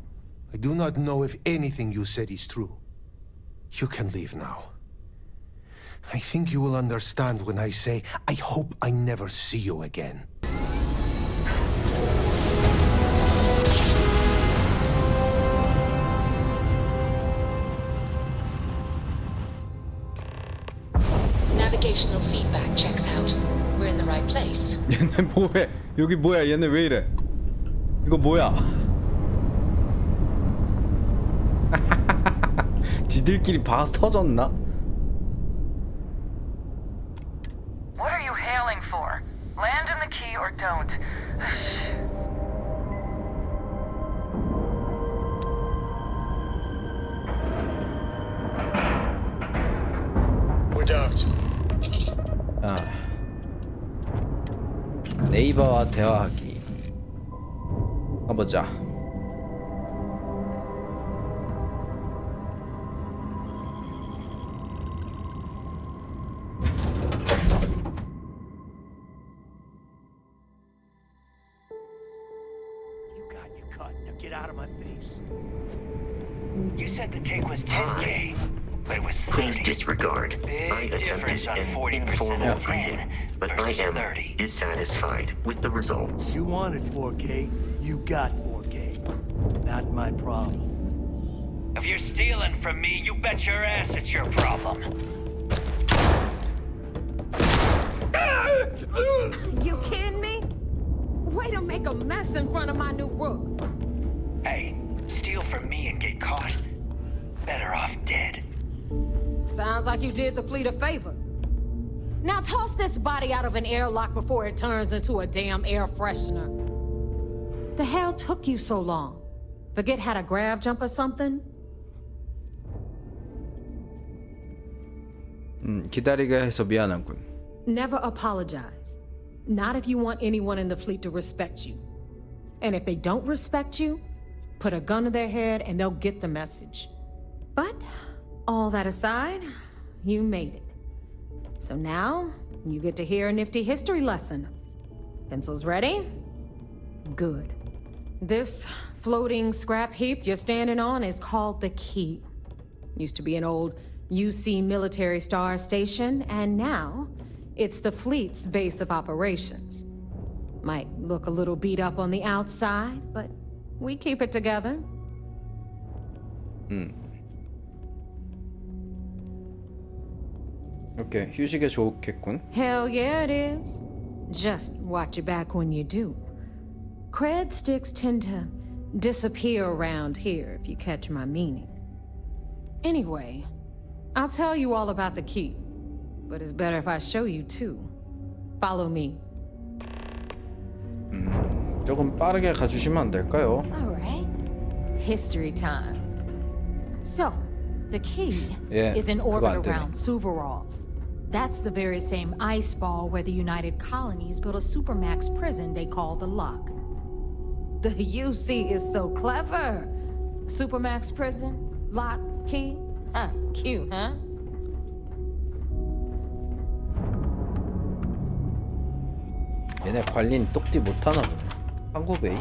I do not know if anything you said is true. You can leave now. I think you will understand when I say I hope I never see you again. Navigational feedback checks out. We're in the right place. 얘네 뭐해? 여기 뭐야? 얘네 왜 이래? 이거 뭐야? 지들끼리 봐서 터졌나? What are you hailing for? Land in the key or don't. We're docked. 네이버와 대화하기. 가보자. Get out of my face. You said the take was 10K, but it was 30. Please disregard. I Big difference attempted on an 40% informal of briefing, 10 but I versus am 30. dissatisfied with the results. You wanted 4K, you got 4K. Not my problem. If you're stealing from me, you bet your ass it's your problem. You kidding me? Way to make a mess in front of my new rook. Hey, steal from me and get caught. Better off dead. Sounds like you did the fleet a favor. Now toss this body out of an airlock before it turns into a damn air freshener. The hell took you so long? Forget how to grav jump or something? 기다리게 해서 미안하군. Never apologize. Not if you want anyone in the fleet to respect you. And if they don't respect you, put a gun to their head and they'll get the message. But all that aside, you made it. So now, you get to hear a nifty history lesson. Pencils ready? Good. This floating scrap heap you're standing on is called the Key. Used to be an old UC military star station, and now it's the fleet's base of operations. Might look a little beat up on the outside, but we keep it together. 오케이, 휴식에 좋겠군. Hell yeah, it is. Just watch your back when you do. Cred sticks tend to disappear around here, if you catch my meaning. Anyway, I'll tell you all about the key, but it's better if I show you too. Follow me. 조금 빠르게 가주시면 안 될까요? All right. History time. So, the key 예, is in 그거 orbit 안 되네. around Suvorov. That's the very same ice ball where the United Colonies built a supermax prison they call the Lock. The UC is so clever. Supermax prison, lock, key. Cute, huh? 얘네 관리는 똑띠 못하나 보네. 항구베이?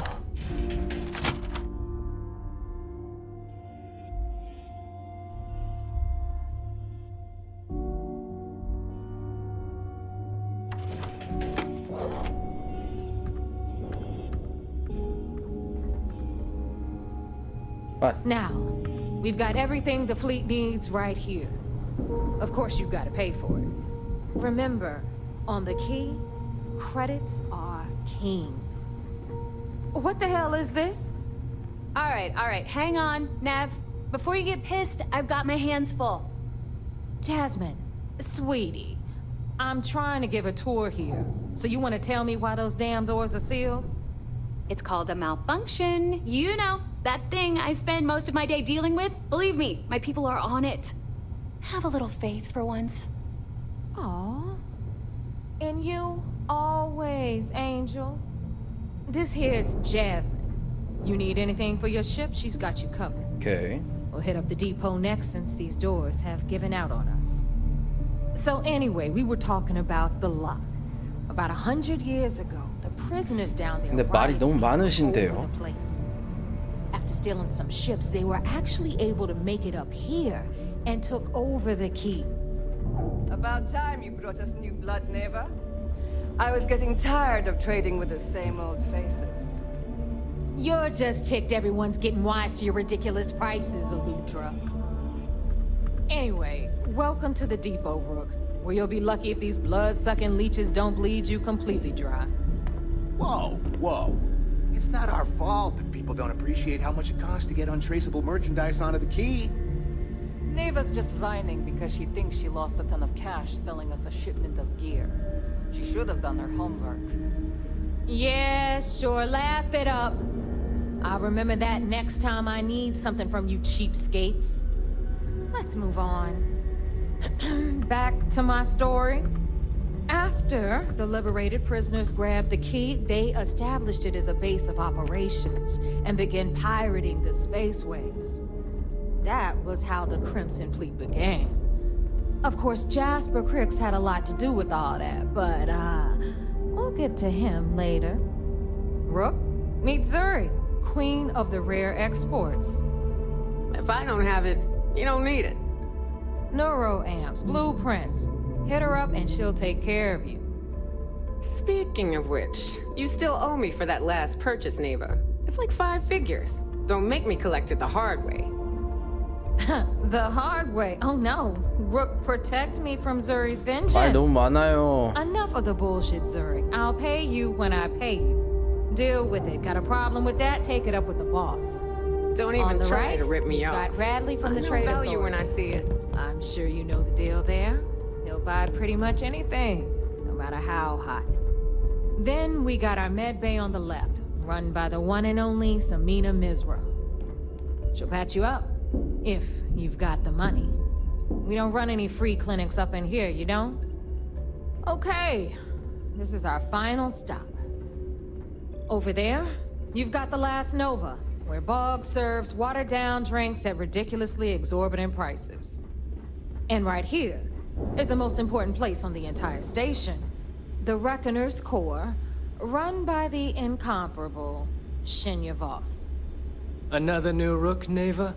Now, we've got everything the fleet needs right here. Of course, you've got to pay for it. Remember, on the key, credits are king. What the hell is this? All right, hang on, Nev. Before you get pissed, I've got my hands full. Jasmine, sweetie, I'm trying to give a tour here. So you want to tell me why those damn doors are sealed? It's called a malfunction. You know, that thing I spend most of my day dealing with. Believe me, my people are on it. Have a little faith for once. Aw. And you, always, Angel. This here's Jasmine. You need anything for your ship, she's got you covered. Okay. We'll hit up the depot next since these doors have given out on us. So anyway, we were talking about the Lock. About 100 years ago, the prisoners down there 근데 말이 rioted 너무 all 많으신데요. over the place. After stealing some ships, they were actually able to make it up here and took over the key. About time you brought us new blood, Neva. I was getting tired of trading with the same old faces. You're just ticked everyone's getting wise to your ridiculous prices, Elutra. Anyway, welcome to the depot, Rook, where you'll be lucky if these blood-sucking leeches don't bleed you completely dry. Whoa. It's not our fault that people don't appreciate how much it costs to get untraceable merchandise onto the key. Neva's just whining because she thinks she lost a ton of cash selling us a shipment of gear. She should have done her homework. Yeah, sure, laugh it up. I'll remember that next time I need something from you cheapskates. Let's move on. Back to my story. After the liberated prisoners grabbed the key, they established it as a base of operations and began pirating the spaceways. That was how the Crimson Fleet began. Of course, Jasper Cricks had a lot to do with all that, but we'll get to him later. Rook, meet Zuri, queen of the rare exports. If I don't have it, you don't need it. Neuroamps, blueprints. Hit her up and she'll take care of you. Speaking of which, you still owe me for that last purchase, Neva. It's like 5 figures. Don't make me collect it the hard way. The hard way? Oh no. Rook, protect me from Zuri's vengeance. 말 너무 많아요. Enough of the bullshit, Zuri. I'll pay you when I pay you. Deal with it. Got a problem with that? Take it up with the boss. Don't On even the try right, to rip me you off. got Bradley from the I know Trade value Authority. when I see it. I'm sure you know the deal there. He'll buy pretty much anything, no matter how hot. Then we got our med bay on the left, run by the one and only Samina Mizra. She'll patch you up, if you've got the money. We don't run any free clinics up in here, you don't? Okay, this is our final stop. Over there, you've got the Last Nova, where Bog serves watered-down drinks at ridiculously exorbitant prices. And right here is the most important place on the entire station, the Reckoner's Core, run by the incomparable Shinya Voss. Another new Rook, Neva?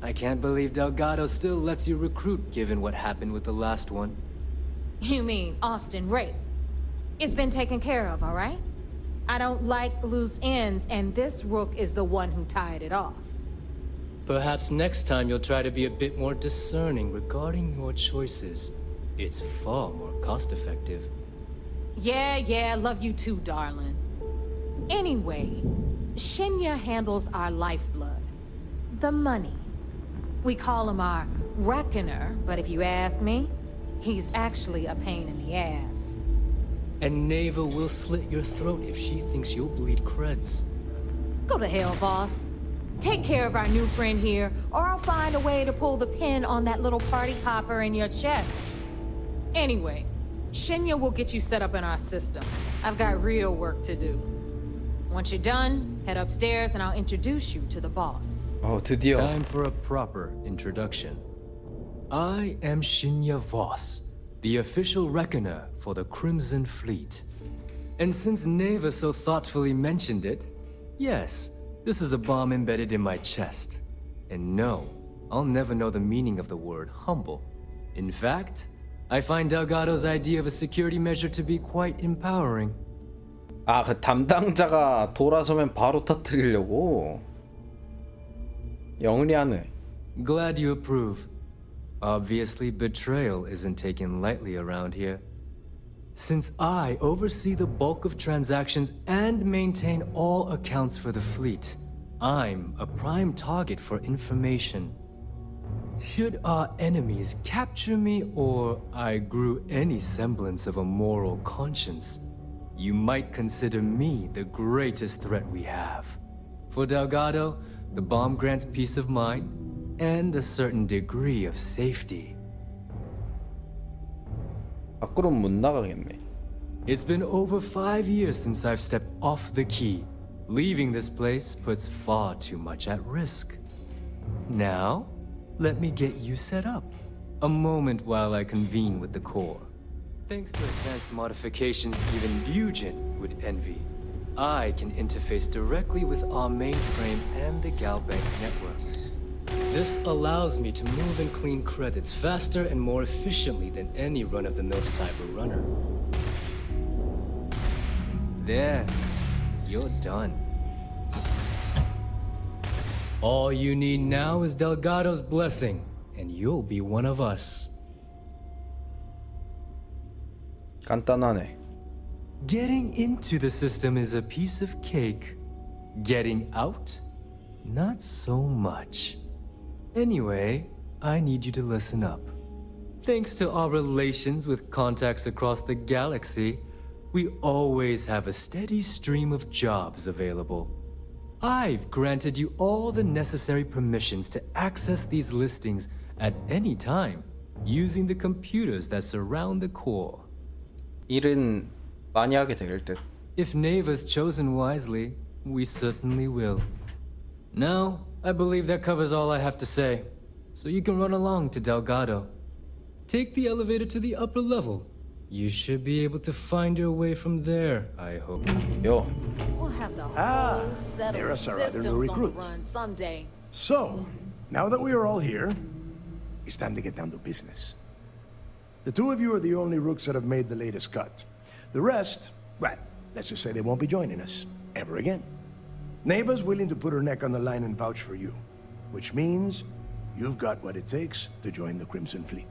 I can't believe Delgado still lets you recruit given what happened with the last one. You mean Austin Rape? It's been taken care of, all right? I don't like loose ends, and this Rook is the one who tied it off. Perhaps next time you'll try to be a bit more discerning regarding your choices. It's far more cost-effective. Yeah, love you too, darling. Anyway, Shinya handles our lifeblood. The money. We call him our Reckoner, but if you ask me, he's actually a pain in the ass. And Neva will slit your throat if she thinks you'll bleed creds. Go to hell, boss. Take care of our new friend here, or I'll find a way to pull the pin on that little party popper in your chest. Anyway, Shinya will get you set up in our system. I've got real work to do. Once you're done, head upstairs and I'll introduce you to the boss. 드디어. Time for a proper introduction. I am Shinya Voss, the official reckoner for the Crimson Fleet. And since Neva so thoughtfully mentioned it, yes, this is a bomb embedded in my chest. And no, I'll never know the meaning of the word humble. In fact, I find Delgado's idea of a security measure to be quite empowering. 그 담당자가 돌아서면 바로 터뜨리려고. 영리하네. Glad you approve. Obviously, betrayal isn't taken lightly around here. Since I oversee the bulk of transactions and maintain all accounts for the fleet, I'm a prime target for information. Should our enemies capture me or I grew any semblance of a moral conscience, you might consider me the greatest threat we have. For Delgado, the bomb grants peace of mind and a certain degree of safety. 밖으로 못 나가겠네. It's been over 5 years since I've stepped off the key. Leaving this place puts far too much at risk. Now, let me get you set up. A moment while I convene with the core. Thanks to advanced modifications even Bugin would envy, I can interface directly with our mainframe and the Galbank network. This allows me to move and clean credits faster and more efficiently than any run-of-the-mill cyber runner. There, you're done. All you need now is Delgado's blessing, and you'll be one of us. 간단하네. Getting into the system is a piece of cake. Getting out? Not so much. Anyway, I need you to listen up. Thanks to our relations with contacts across the galaxy, we always have a steady stream of jobs available. I've granted you all the necessary permissions to access these listings at any time, using the computers that surround the core. 일은 많이 하게 될 듯. If Neva's chosen wisely, we certainly will. Now, I believe that covers all I have to say, so you can run along to Delgado. Take the elevator to the upper level. You should be able to find your way from there, I hope. Yo. We'll have the whole set of there's our other new systems on the recruit. run someday. So, now that we are all here, it's time to get down to business. The two of you are the only rooks that have made the latest cut. The rest, well, let's just say they won't be joining us ever again. Neva's willing to put her neck on the line and vouch for you, which means you've got what it takes to join the Crimson Fleet.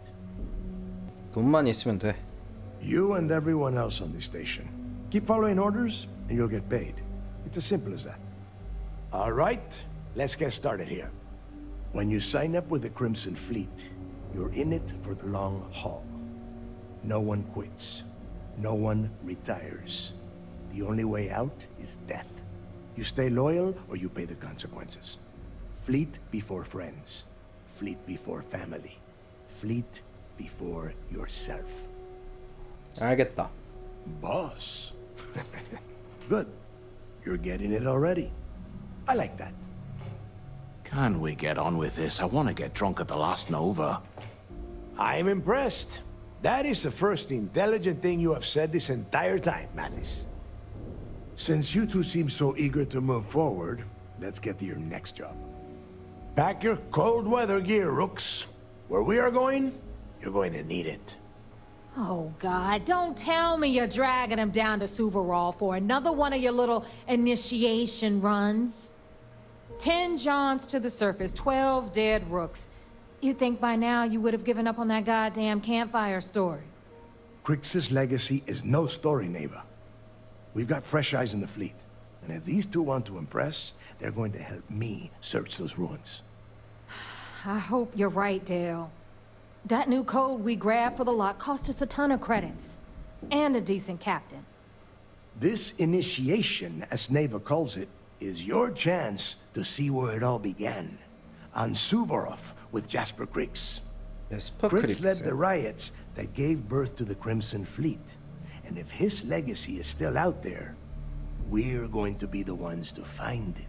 돈만 있으면 돼. You and everyone else on this station. Keep following orders, and you'll get paid. It's as simple as that. All right, let's get started here. When you sign up with the Crimson Fleet, you're in it for the long haul. No one quits. No one retires. The only way out is death. You stay loyal, or you pay the consequences. Fleet before friends. Fleet before family. Fleet before yourself. 알겠다. Boss. Good. You're getting it already. I like that. Can we get on with this? I want to get drunk at the last Nova. I'm impressed. That is the first intelligent thing you have said this entire time, Madness. Since you two seem so eager to move forward, let's get to your next job. Pack your cold weather gear, Rooks. Where we are going, you're going to need it. Oh, God, don't tell me you're dragging him down to Suvarol for another one of your little initiation runs. 10 Johns to the surface, 12 dead Rooks. You'd think by now you would have given up on that goddamn campfire story. Crix's legacy is no story, Neva. We've got fresh eyes in the fleet. And if these two want to impress, they're going to help me search those ruins. I hope you're right, Dale. That new code we grabbed for the lot cost us a ton of credits. And a decent captain. This initiation, as Neva calls it, is your chance to see where it all began. On Suvorov with Jasper Krix. Krix led the riots that gave birth to the Crimson Fleet. And if his legacy is still out there, we're going to be the ones to find it.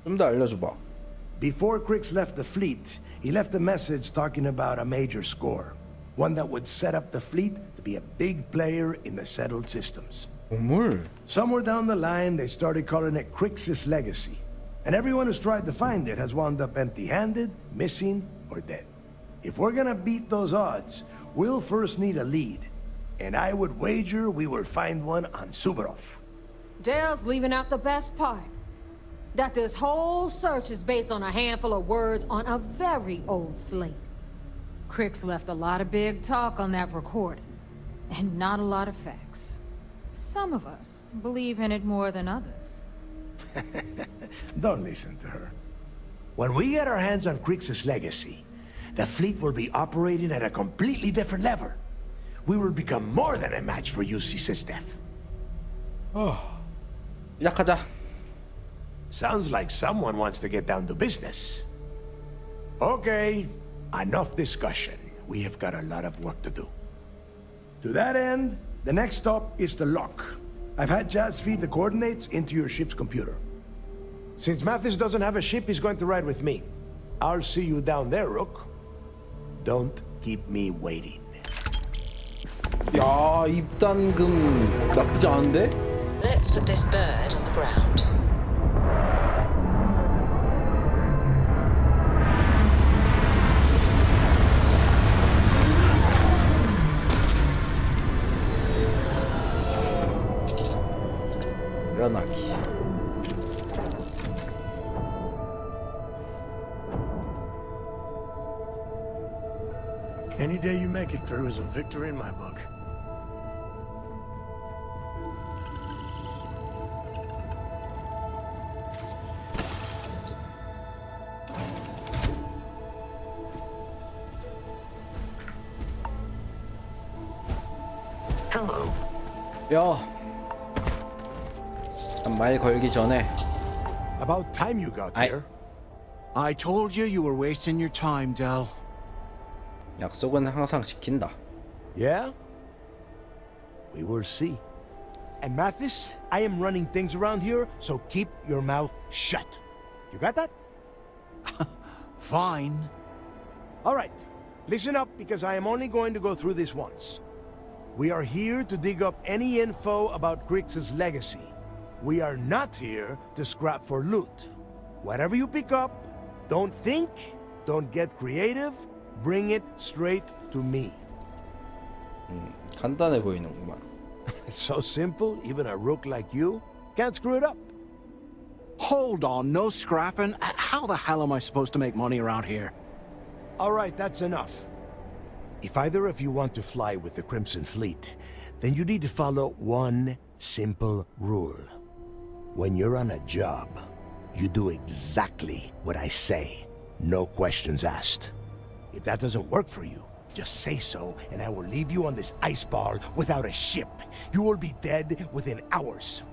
좀 더 알려줘봐. Before Krix left the fleet, he left a message talking about a major score. One that would set up the fleet to be a big player in the settled systems. Somewhere down the line, they started calling it Krix's legacy. And everyone who's tried to find it has wound up empty-handed, missing, or dead. If we're gonna beat those odds, we'll first need a lead. And I would wager we will find one on Suvorov. Dale's leaving out the best part. That this whole search is based on a handful of words on a very old slate. Krix left a lot of big talk on that recording, and not a lot of facts. Some of us believe in it more than others. Don't listen to her. When we get our hands on Krix's legacy, the fleet will be operating at a completely different level. We will become more than a match for UC Systef. 시작하자. Sounds like someone wants to get down to business. Okay, enough discussion. We have got a lot of work to do. To that end, the next stop is the lock. I've had Jazz feed the coordinates into your ship's computer. Since Mathis doesn't have a ship, he's going to ride with me. I'll see you down there, Rook. Don't keep me waiting. 야, 입단금 나쁘지 않은데? Let's put this bird on the ground. 일어나기. Any day you make it through is a victory in my book. Hello. 야. 말 걸기 전에. About time you got here. I told you you were wasting your time, Del. 약속은 항상 지킨다. Yeah? We will see. And Mathis, I am running things around here, so keep your mouth shut. You got that? Fine. All right. Listen up, because I am only going to go through this once. We are here to dig up any info about Krix's legacy. We are not here to scrap for loot. Whatever you pick up, don't think, don't get creative, bring it straight to me. 간단해 보이는구만. It's so simple, even a rook like you can't screw it up. Hold on, no scrapping. How the hell am I supposed to make money around here? All right, that's enough. If either of you want to fly with the Crimson Fleet, then you need to follow one simple rule. When you're on a job, you do exactly what I say. No questions asked. If that doesn't work for you, just say so, and I will leave you on this ice ball without a ship. You will be dead within hours.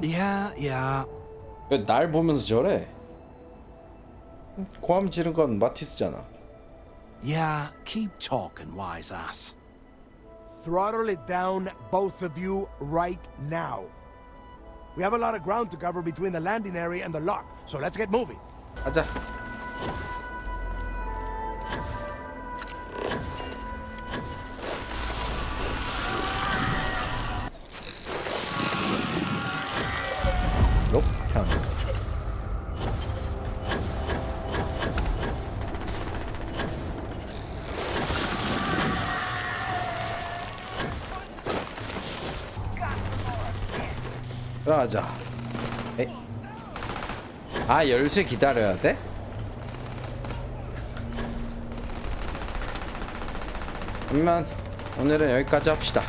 Yeah. 왜 날 보면서 저래? 고함 지른 건 마티스잖아. Yeah, keep talking, wise ass. Throttle it down, both of you, right now. We have a lot of ground to cover between the landing area and the lock, so let's get moving. 가자. 높편. 들어가자. 에이. 아, 열쇠 기다려야 돼? 그러면 오늘은 여기까지 합시다.